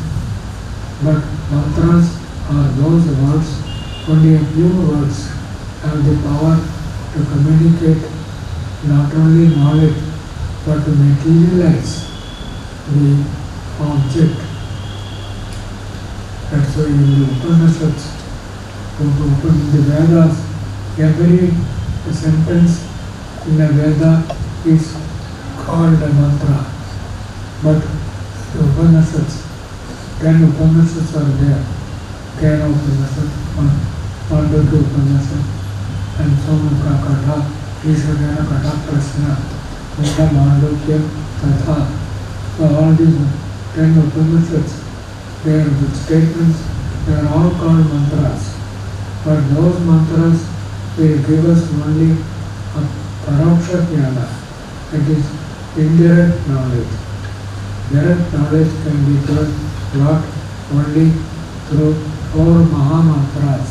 But mantras are those words, only a few words have the power to communicate not only knowledge but to materialize the object. That's why in the Upanishads, in the Vedas, every sentence in a Veda is called a mantra. But the Upanishads, 10 Upanishads are there. Kena Upanishad, Mandukya Upanishad, and Somukha Katha, Ishwarana Katha Prashna, Munda Mandukya Tatha. So all these 10 Upanishads, their statements, they are all called mantras. But those mantras will give us only a paraksha jnana, that is indirect knowledge. Direct knowledge can be got only through 4 Mahamantras.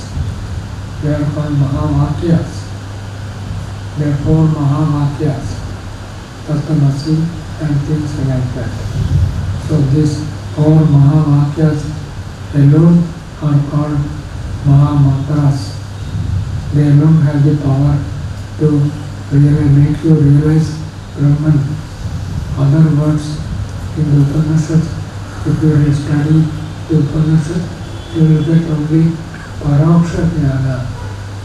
They are called Mahavakyas. They are 4 Mahavakyas, Tattvamasi and things like that. So these 4 Mahavakyas alone are called Mahamantras. They alone have the power to make you realize Brahman. Other words in the Upanishad, if you will study the Upanishad, you will get only paraksha jnana,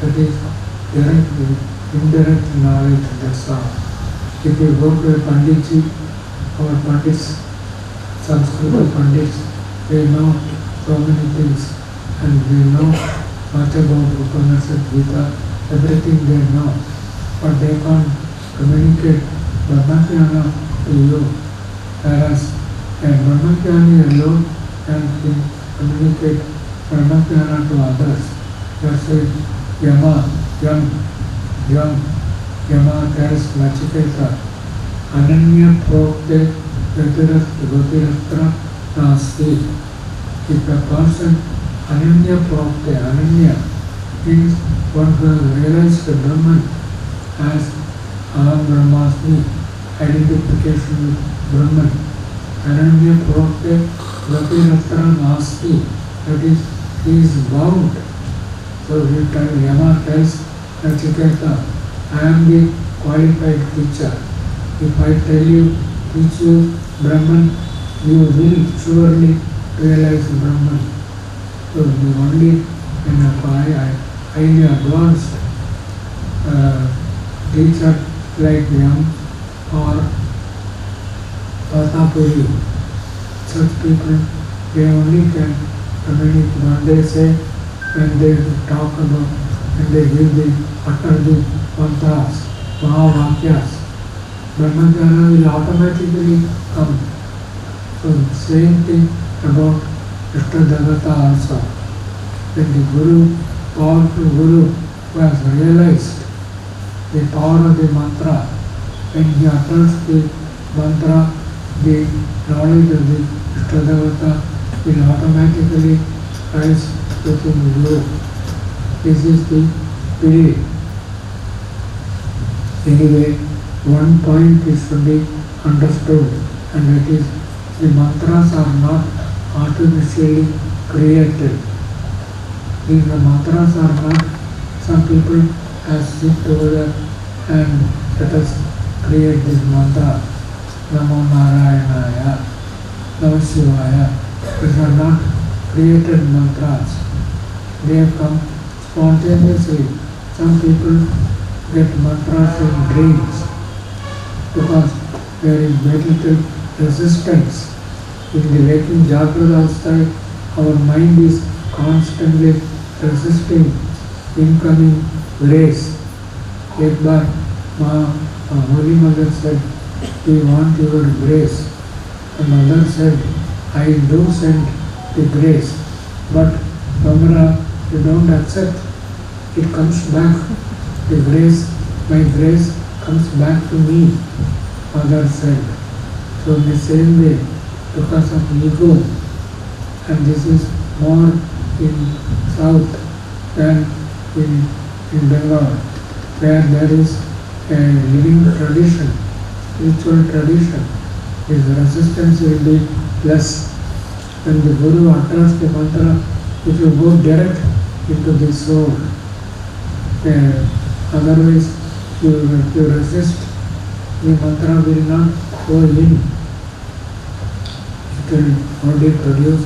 that is direct, indirect knowledge, that's all. If you go to a Panditji, our Pandits, Sanskrit Pandits, they know so many things and they know much about Upanishad, Gita, everything they know. But they can't communicate Brahmajnana to you. Whereas a Brahmajnani alone can communicate Brahmajnana to others. That's why Yama tells Nachiketa, Ananya Prokte Gotirastra Nasti. If a person Ananya Prokte, Ananya means one who has realized the Brahman as Aham Brahmasmi, identification with Brahman. Ananya Prokte Gotirastra Nasti, that is, he is bound. So Yama tells Nachiketa, I am the qualified teacher. If I tell you, teach you Brahman, you will surely realize Brahman. So the only highly advanced teacher like Yam or Patapuri, such people, they only can communicate. When they say, when they talk about, when they give utter the mantras, Mahavakyas, Brahmajnana will automatically come. So same thing about Ishtadevata also. When the Guru, powerful Guru, who has realized the power of the mantra, when he utters the mantra, the knowledge of the Ishtadevata will automatically rise within you. This is the spirit. Anyway, one point is to be understood, and that is the mantras are not artificially created. These mantras are not some people have sit together and let us create this mantra. Namo Narayanaya, Namo Shivaya. These are not created mantras. They have come spontaneously. Some people get mantras in dreams because there is very little resistance. In the waking Jagrata Avastha, our mind is constantly resisting incoming grace. Ek bar Holy Mother said, we want your grace. And Mother said, I do send the grace, but Kamara, you don't accept. It comes back. The grace, my grace comes back to me, Mother said. So in the same way, because of ego, and this is more in south than in Bengal, where there is a living tradition, spiritual tradition, his resistance will be less. When the Guru utters the mantra, it will go direct into the soul. Otherwise, if you resist, the mantra will not go in. It will only produce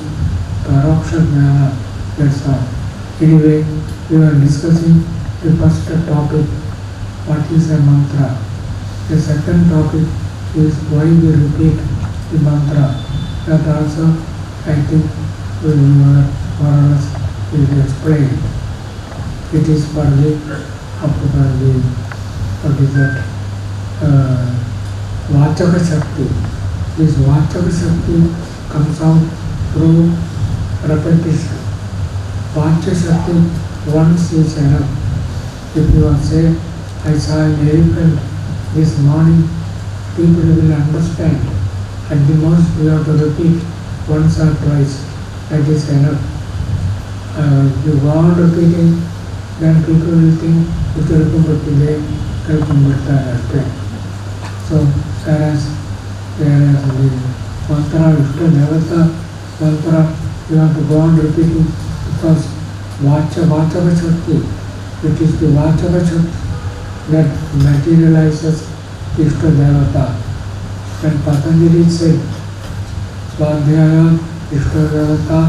paraksha jnana. That's all. Anyway, we are discussing the first topic, what is a mantra. The second topic is why we repeat the mantra. That also, I think, we will more or less will explain. It is for the, what is that, Vachaka Shakti. This Vachaka Shakti comes out through repetition. Vachaka Shakti once is enough. If you say, I saw an elephant this morning, people will understand. At the most, you have to repeat once or twice. That is enough. If you go on repeating, then people will think, so, whereas the mantra, Ishta Devata mantra, you have to go on repeating because Vachaka Shakti, it is the Vachaka Shakti that materializes Ishta Devata. When Patanjali said, Swadhyaya Ishta Devata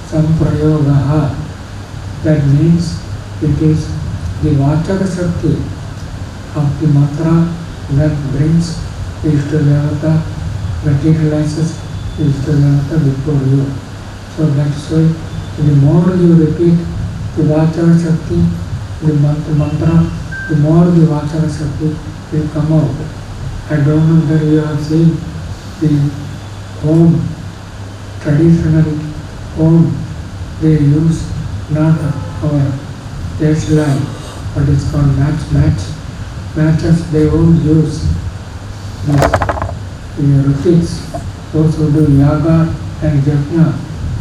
Samprayogaha, that means it is the Vachaka Shakti of the mantra that brings the Ishta Devata, materializes the Ishta Devata before you. So that's why the more you repeat the Vachaka Shakti, the mantra, the more the Vachaka Shakti will come out. I don't know whether you have seen the home, traditional home, they use not our line, but it's called matches they won't use these retreats. Those who do yaga and jnana,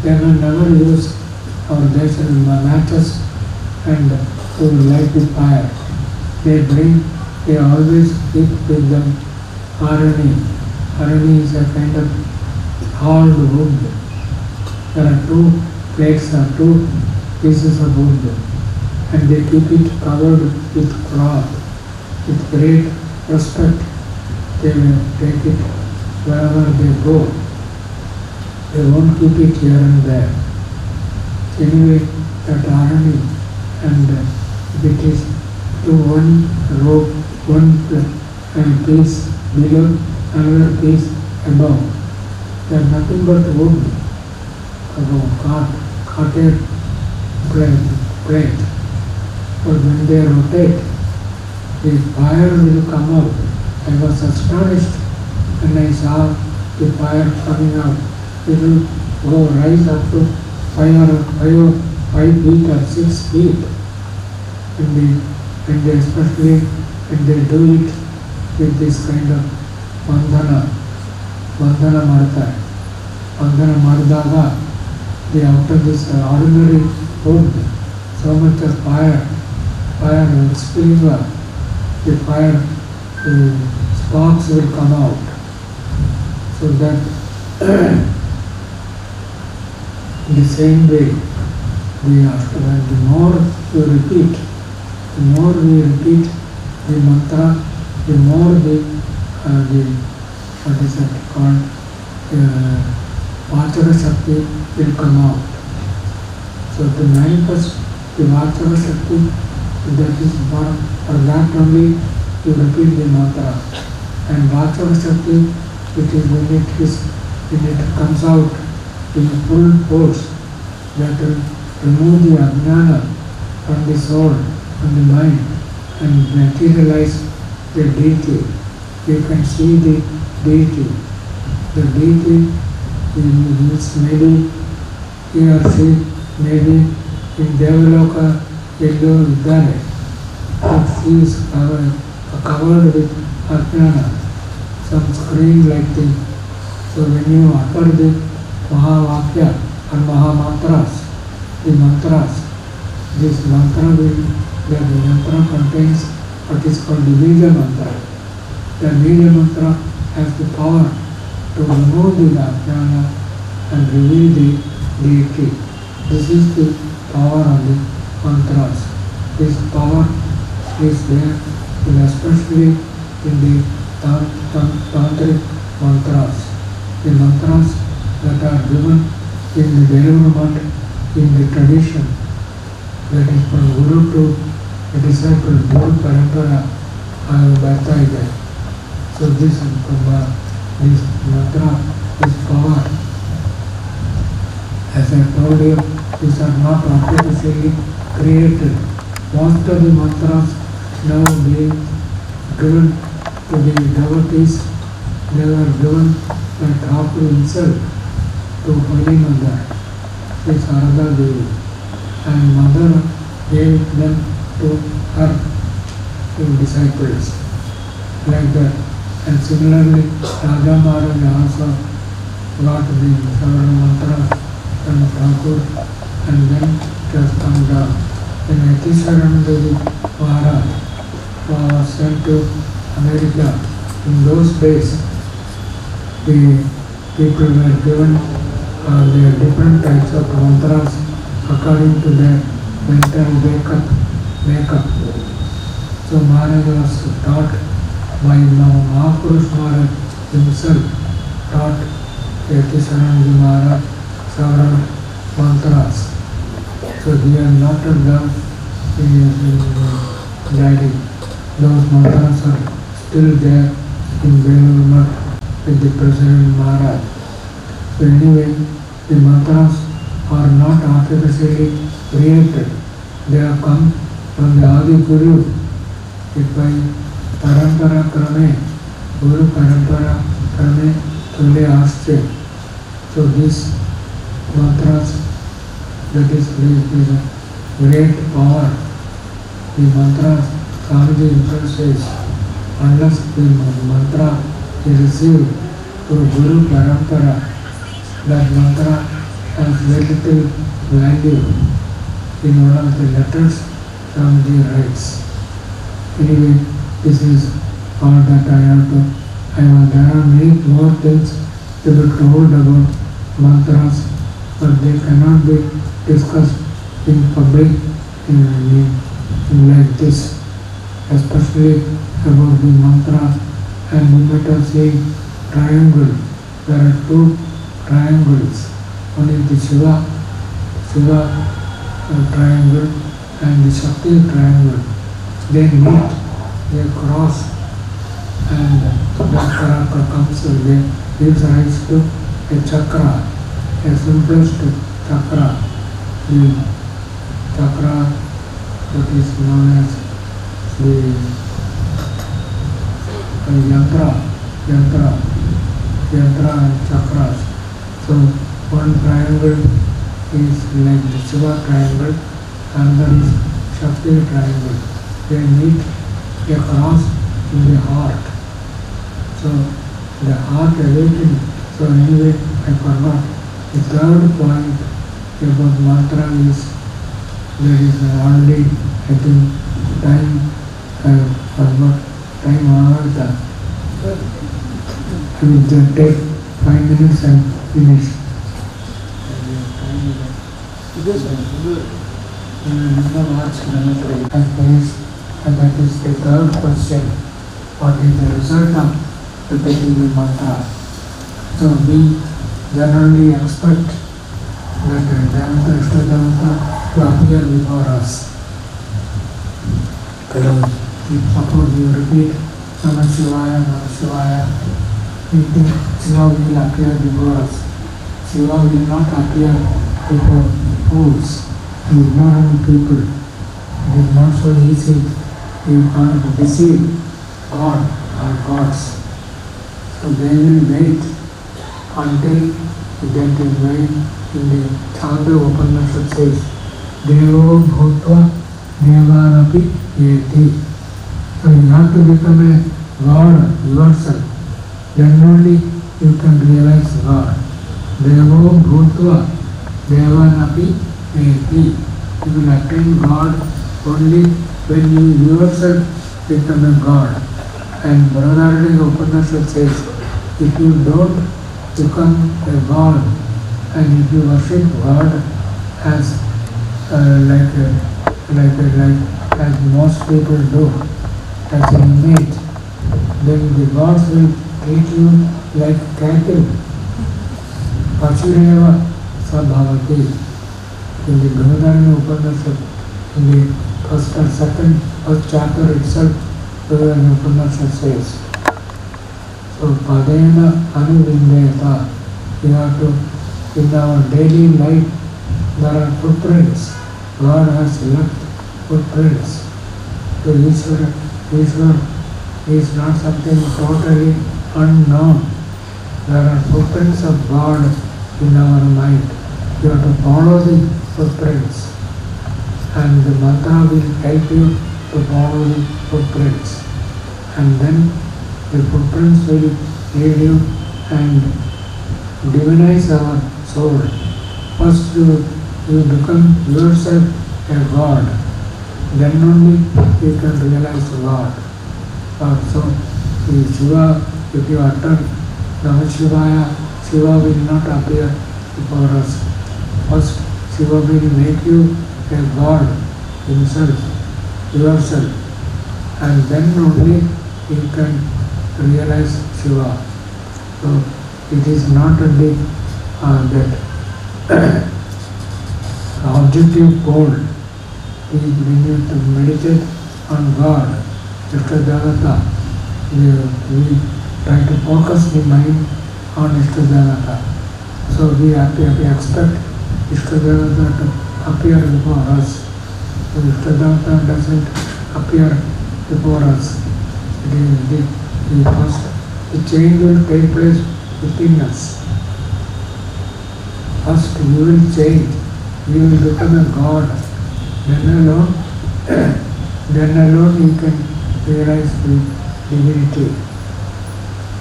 they will never use our matches and to light the fire. They always keep with them harani. Harani is a kind of hard wood. There are two plates or two pieces of wood, and they keep it covered with cloth. With great respect, they will take it wherever they go. They won't keep it here and there. Anyway, that harani, and if it is to one rope, one piece below, another piece above, they are nothing but wood, cotton plate. But when they rotate, the fire will come out. I was astonished when I saw the fire coming out. It will go rise up to 5 feet or 6 feet. And they especially when they do it with this kind of bandhana ಮಾಡ್ತಾರೆ. Bandhana ಮಾಡಿದಾಗ, they after this ordinary wood, so much of fire spilling up, the fire sparks will come out. So that in the same way, the more we repeat the mantra, the more the what is that called, Vachaka Shakti will come out. So to manifest the Vachaka Shakti, that is for that only you repeat the mantra. And Vachaka Shakti, it is when it comes out in full force, that will remove the ajnana from the soul, from the mind, and materialize the deity. You can see the deity. The deity is maybe he or she, maybe in Devaloka, yellow Vidare, but she is covered with ajnana, some screen like this. So when you utter the Mahavakya and Mahamantras, the mantras, this mantra contains what is called the Bija mantra. The Bija mantra has the power to remove the Ajnana and reveal the deity. This is the power of the mantras. This power is there, especially in the tantric mantras. The mantras that are given in the development in the tradition, that is from Guru to the disciple, Guru Parampara, Bhattaiga. So this mantra, this power, as I told you, these are not artificially created. Most of the mantras now being given to the devotees, they were given by Thakur himself to Holy Mother, Sri Sarada Devi, and Mother gave them to her disciples, like that. And similarly, Raja Maharaj also got the several mantras from Thakur, and then it has come down. When Ramakrishna Maharaj was sent to America, in those days, the people were given their different types of mantras according to their mental makeup. So Maharaj was taught by Ramakrishna Maharaj himself, taught Ramakrishna Maharaj several mantras. So they are not done in diary. Those mantras are still there in Revered with the President Maharaj. So anyway, the mantras are not artificially created. They have come from the Adi Guru. It by Parampara Krame, Guru Parampara Krame Tule Asche. So these mantras, that is a great power. The mantras, Swamiji himself says, unless the mantra is received through Guru Parampara, that mantra has very little value in one of the letters Swamiji writes. Anyway, this is all that I have to. There are many more things to be told about mantras, but they cannot be discussed in public in like this, especially about the mantra. And you might have seen triangle. There are two triangles. One is the Shiva triangle and the Shakti triangle. They meet, they cross, and that character comes again, gives rise to a chakra, a simplest chakra, the chakra that is known as the yantra and chakras. So one triangle is like the Shiva triangle, another is Shakti triangle. They meet across in the heart. So the heart awakening. So anyway, I forgot. The third point about mantra is there is already, I think, time, I forgot, time hours. I will just take 5 minutes and finish. And that is the third question. What is the result of repeating the mantra? So we generally expect that Devata to appear before us. If suppose you repeat Namah Shivaya, we think Shiva will appear before us. Shiva will not appear before fools, ignorant people. It is not so easy. You can't deceive God or gods. So they will wait until that is when in the Chandra Upanishad says, Devo Bhutva Devanapi Yeti. So you have to become a God yourself. Then only you can realize God. Devo Bhutva Devanapi Yeti. You will attain God only when you yourself become a god. And Bhajananandaji Upanishad says, if you don't become a god and if you worship God as as most people do, as an image, then the gods will treat you like cattle. Pachureva Sabhavati. In the Bhajanandaji Upanishad, in the first chapter itself, Bhajanandaji Upanishad says, so Padena Anuvindeta, you have to, in our daily life, there are footprints. God has left footprints. So Ishvara is not something totally unknown. There are footprints of God in our mind. You have to follow the footprints, and the mantra will help you to follow the footprints, and then the footprints will lead you and divinize our soul. First you become yourself a God, then only you can realize God. So Shiva, if you utter Namah Shivaya, Shiva will not appear before us. First Shiva will make you a God himself, yourself, and then only you can realize Shiva. So it is not only that objective goal. We need to meditate on God, Ishtadevata. We try to focus the mind on Ishtadevata. So we expect Ishtadevata to appear before us. If Ishtadevata doesn't appear before us, the change will take place within us. First you will change, you will become a God. Then alone you can realize the divinity.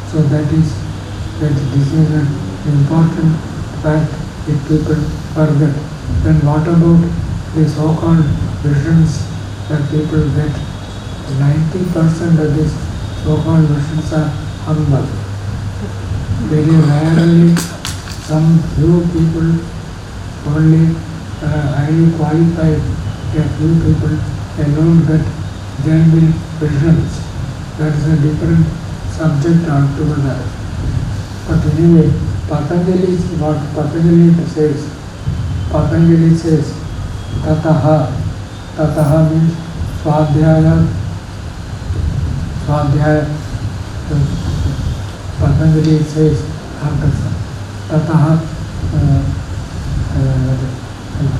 So this is an important fact that people forget. Then what about the so-called visions that people get? 90% of these so-called visions are humble. Very rarely, some few people, only highly qualified, a few people alone get genuine visions. That is a different subject altogether. But anyway, Patanjali says, Tataha means Swadhyaya. Patanjali says after Tataha,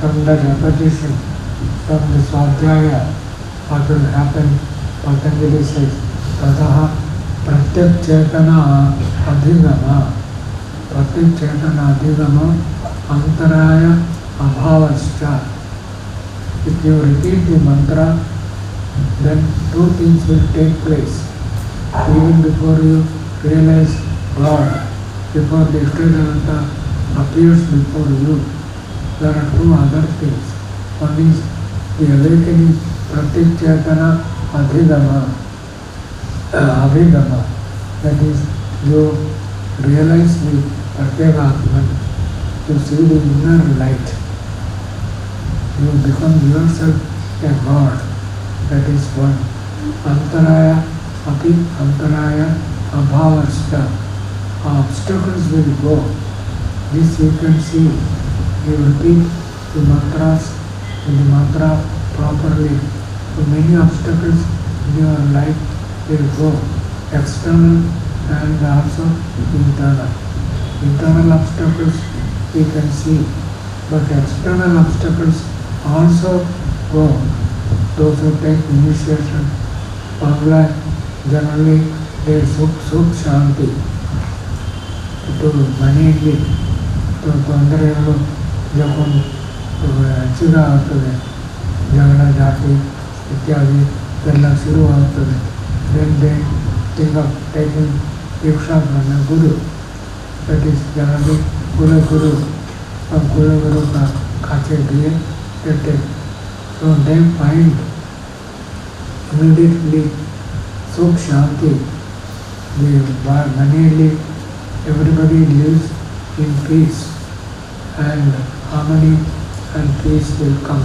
from the repetition, from the Swadhyaya, what will happen? Patanjali says, Tataha Pratyak Chetana Adhigama. Pratyak Chetana Adhigama Antaraya Abhavascha. If you repeat the mantra, then two things will take place. Even before you realize God, before the Ishtadevata appears before you, there are two other things. One is the awakening Pratyak Chetana Abhigama. That is, you realize the Pratyeka Atman, you see the inner light. You become yourself a God. That is one. Antaraya Abhavascha. Obstacles will go. This you can see. You repeat the mantras in the mantra properly. So many obstacles in your life will go. External and also internal. Internal obstacles we can see, but external obstacles also go. Those who take initiation, Bangla generally they Sukh Shanti. To ಮನೆಯಲ್ಲಿ ತೊಂದರೆಗಳು ಜখন ಹೆಚ್ಚಿಗೆ ಆಗ್ತದೆ, ಜಗಳ ಜಾತಿ ಇತ್ಯಾದಿ ಎಲ್ಲ ಶುರುವಾಗ್ತದೆ. Then they think of taking Diksha from a Guru. That is generally Guru. From Guru ka khache diye they take. So they find immediately Sukh Shanti. Many everybody lives in peace, and harmony and peace will come.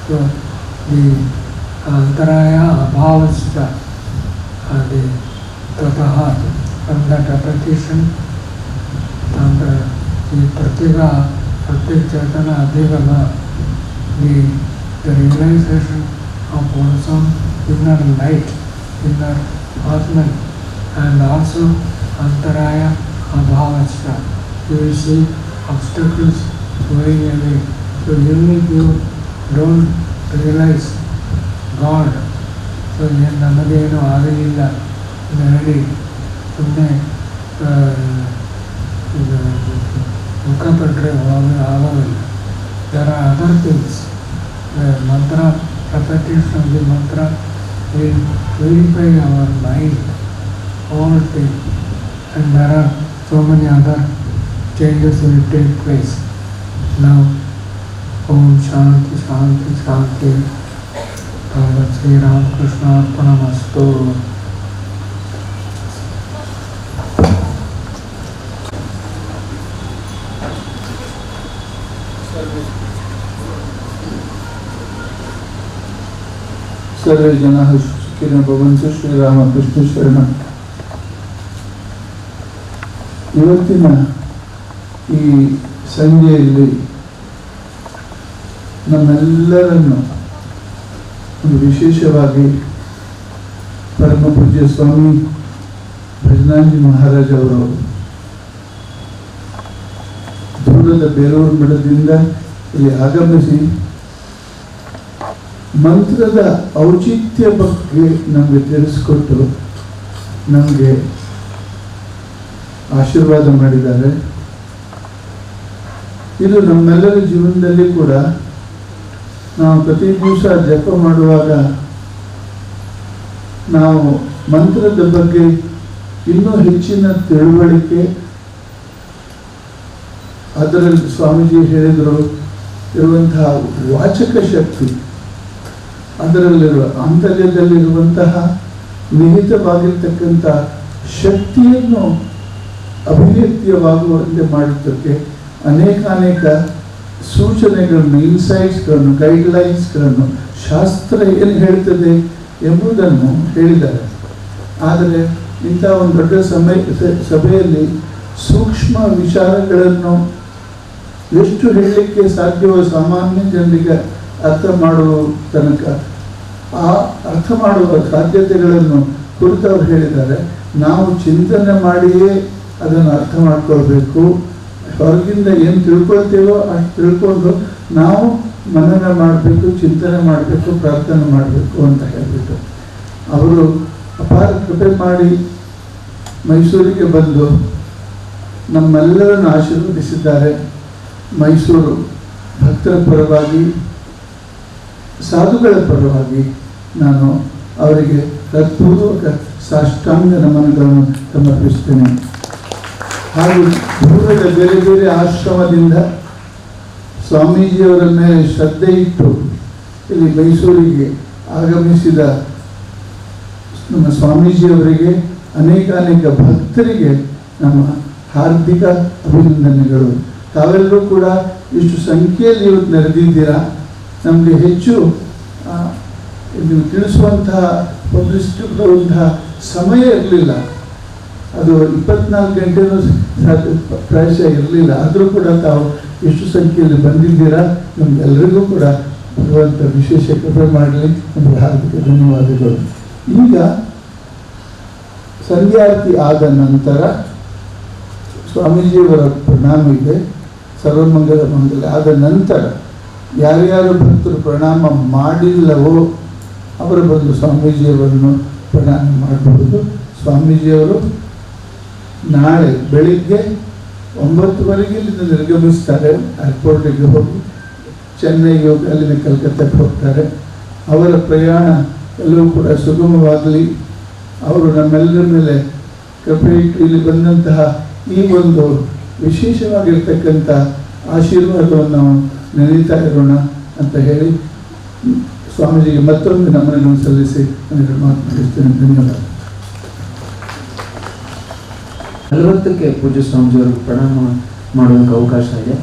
So the antaraya abhavascha, the tataha, from that repetition, and the pratyeka, pratyek chetana adhigama, the realization of wholesome inner light, inner Atman, and also antaraya abhavascha. You will see obstacles going away. So even if you don't realize God, so ನಮಗೇನು ಆಗಲಿಲ್ಲ ಅಂತ ಹೇಳಿ ಸುಮ್ಮನೆ ಮುಖಪಟ್ಟರೆ ಆಗೋದಿಲ್ಲ. There are other things. The mantra, repetition of the mantra will purify our mind, all things, and there are so many other changes will take place. Now, Om Shanti Shanti Shanti. Bhagavad Sri Ramakrishna Arpanamastu. सर्वे जनाः सुखिनः भवन्तु. ಶ್ರೀ ರಾಮಕೃಷ್ಣ ಶರಣ. ಇವತ್ತಿನ ಈ ಸಂಜೆಯಲ್ಲಿ ನಮ್ಮೆಲ್ಲರನ್ನು ಒಂದು ವಿಶೇಷವಾಗಿ ಪರಮ ಪೂಜ್ಯ ಸ್ವಾಮಿ ಭಜನಾನಂದಜಿ ಮಹಾರಾಜ್ ಅವರು ದೂರದ ಬೇಲೂರು ಮಠದಿಂದ ಇಲ್ಲಿ ಆಗಮಿಸಿ ಮಂತ್ರದ ಔಚಿತ್ಯ ಬಗ್ಗೆ ನಮಗೆ ತಿಳಿಸ್ಕೊಟ್ಟು ನಮಗೆ ಆಶೀರ್ವಾದ ಮಾಡಿದ್ದಾರೆ. ಇದು ನಮ್ಮೆಲ್ಲರ ಜೀವನದಲ್ಲಿ ಕೂಡ ನಾವು ಪ್ರತಿ ದಿವಸ ಜಪ ಮಾಡುವಾಗ ನಾವು ಮಂತ್ರದ ಬಗ್ಗೆ ಇನ್ನೂ ಹೆಚ್ಚಿನ ತಿಳುವಳಿಕೆ, ಅದರಲ್ಲಿ ಸ್ವಾಮೀಜಿ ಹೇಳಿದರು ಇರುವಂತಹ ವಾಚಕ ಶಕ್ತಿ, ಅದರಲ್ಲಿರುವ ಆಂತರ್ಯದಲ್ಲಿರುವಂತಹ ನಿಹಿತವಾಗಿರ್ತಕ್ಕಂಥ ಶಕ್ತಿಯನ್ನು ಅಭಿವ್ಯಕ್ತಿಯವಾಗುವಂತೆ ಮಾಡುವುದಕ್ಕೆ ಅನೇಕ ಸೂಚನೆಗಳನ್ನು, ಇನ್ಸೈಟ್ಸ್ಗಳನ್ನು, ಗೈಡ್ಲೈನ್ಸ್ಗಳನ್ನು ಶಾಸ್ತ್ರ ಏನು ಹೇಳ್ತದೆ ಎಂಬುದನ್ನು ಹೇಳಿದ್ದಾರೆ. ಆದರೆ ಇಂಥ ಒಂದು ದೊಡ್ಡ ಸಭೆಯಲ್ಲಿ ಸೂಕ್ಷ್ಮ ವಿಚಾರಗಳನ್ನು ಎಷ್ಟು ಹೇಳಲಿಕ್ಕೆ ಸಾಧ್ಯವೋ ಸಾಮಾನ್ಯ ಜನರಿಗೆ ಅರ್ಥ ಮಾಡುವ ತನಕ ಆ ಅರ್ಥ ಮಾಡುವ ಸಾಧ್ಯತೆಗಳನ್ನು ಕುರಿತು ಅವರು ಹೇಳಿದ್ದಾರೆ. ನಾವು ಚಿಂತನೆ ಮಾಡಿಯೇ ಅದನ್ನು ಅರ್ಥ ಮಾಡ್ಕೊಳ್ಬೇಕು. ಹೊರಗಿಂದ ಏನು ತಿಳ್ಕೊಳ್ತೇವೋ ಅಷ್ಟು ತಿಳ್ಕೊಂಡು ನಾವು ಮನನ ಮಾಡಬೇಕು, ಚಿಂತನೆ ಮಾಡಬೇಕು, ಪ್ರಾರ್ಥನೆ ಮಾಡಬೇಕು ಅಂತ ಹೇಳಿಬಿಟ್ಟು ಅವರು ಅಪಾರ ಕೃಪೆ ಮಾಡಿ ಮೈಸೂರಿಗೆ ಬಂದು ನಮ್ಮೆಲ್ಲರನ್ನು ಆಶೀರ್ವದಿಸಿದ್ದಾರೆ. ಮೈಸೂರು ಭಕ್ತರ ಪರವಾಗಿ, ಸಾಧುಗಳ ಪರವಾಗಿ ನಾನು ಅವರಿಗೆ ಹೃತ್ಪೂರ್ವಕ ಸಾಷ್ಟಾಂಗ ನಮನಗಳನ್ನು ಸಮರ್ಪಿಸ್ತೇನೆ. ಹಾಗೂ ದೂರದ ಬೇರೆ ಬೇರೆ ಆಶ್ರಮದಿಂದ ಸ್ವಾಮೀಜಿಯವರ ಮೇಲೆ ಶ್ರದ್ಧೆ ಇಟ್ಟು ಇಲ್ಲಿ ಮೈಸೂರಿಗೆ ಆಗಮಿಸಿದ ನಮ್ಮ ಸ್ವಾಮೀಜಿಯವರಿಗೆ, ಅನೇಕ ಭಕ್ತರಿಗೆ ನಮ್ಮ ಹಾರ್ದಿಕ ಅಭಿನಂದನೆಗಳು. ತಾವೆಲ್ಲರೂ ಕೂಡ ಇಷ್ಟು ಸಂಖ್ಯೆಯಲ್ಲಿ ಇವತ್ತು ನೆರೆದಿದ್ದೀರಾ. ನಮಗೆ ಹೆಚ್ಚು ನೀವು ತಿಳಿಸುವಂತಹ ಪಬ್ಲಿಸಿಟಿ ಕೊಡುವಂತಹ ಸಮಯ ಇರಲಿಲ್ಲ. ಅದು 24 ಗಂಟೆನೂ ಪ್ರಾಯಶಃ ಇರಲಿಲ್ಲ. ಆದರೂ ಕೂಡ ತಾವು ಎಷ್ಟು ಸಂಖ್ಯೆಯಲ್ಲಿ ಬಂದಿದ್ದೀರಾ. ನಮಗೆಲ್ಲರಿಗೂ ಕೂಡ ಭಗವಂತ ವಿಶೇಷ ಕೃಪೆ ಮಾಡಲಿ. ನಮಗೆ ಹಾರ್ದಿಕ ಧನ್ಯವಾದಗಳು. ಈಗ ಸಂಧ್ಯಾರ್ತಿ ಆದ ನಂತರ ಸ್ವಾಮೀಜಿಯವರ ಪ್ರಣಾಮ ಇದೆ. ಸರ್ವಮಂಗಲ ಮಂಗಲ ಆದ ನಂತರ ಯಾರ್ಯಾರು ಭಕ್ತರು ಪ್ರಣಾಮ ಮಾಡಿಲ್ಲವೋ ಅವರು ಬಂದು ಸ್ವಾಮೀಜಿಯವರನ್ನು ಪ್ರಣಾಮ ಮಾಡಬಹುದು. ಸ್ವಾಮೀಜಿಯವರು ನಾಳೆ ಬೆಳಿಗ್ಗೆ 9 ಇಲ್ಲಿಂದ ನಿರ್ಗಮಿಸ್ತಾರೆ. ಏರ್ಪೋರ್ಟಿಗೆ ಹೋಗಿ ಚೆನ್ನೈಗೆ ಹೋಗಿ ಅಲ್ಲಿಂದ ಕಲ್ಕತ್ತಾಕ್ಕೆ ಹೋಗ್ತಾರೆ. ಅವರ ಪ್ರಯಾಣ ಎಲ್ಲವೂ ಕೂಡ ಸುಗಮವಾಗಲಿ. ಅವರು ನಮ್ಮೆಲ್ಲರ ಮೇಲೆ ಕೃಪೆ ಇಟ್ಟು ಇಲ್ಲಿ ಬಂದಂತಹ ಈ ಒಂದು ವಿಶೇಷವಾಗಿರ್ತಕ್ಕಂಥ ಆಶೀರ್ವಾದವನ್ನು ನಾವು ನೆನೀತಾ ಇರೋಣ ಅಂತ ಹೇಳಿ ಸ್ವಾಮೀಜಿಗೆ ಮತ್ತೊಂದು ನಮನಗಳನ್ನು ಸಲ್ಲಿಸಿ ನನಗೆ ಮಾತು ಮುಗಿಸ್ತೇನೆ. ಧನ್ಯವಾದ. 40ಕ್ಕೆ ಪೂಜ್ಯ ಸ್ವಾಮೀಜಿಯವರಿಗೆ ಪ್ರಣಾಮ ಮಾಡುವಂಥ ಅವಕಾಶ ಇದೆ.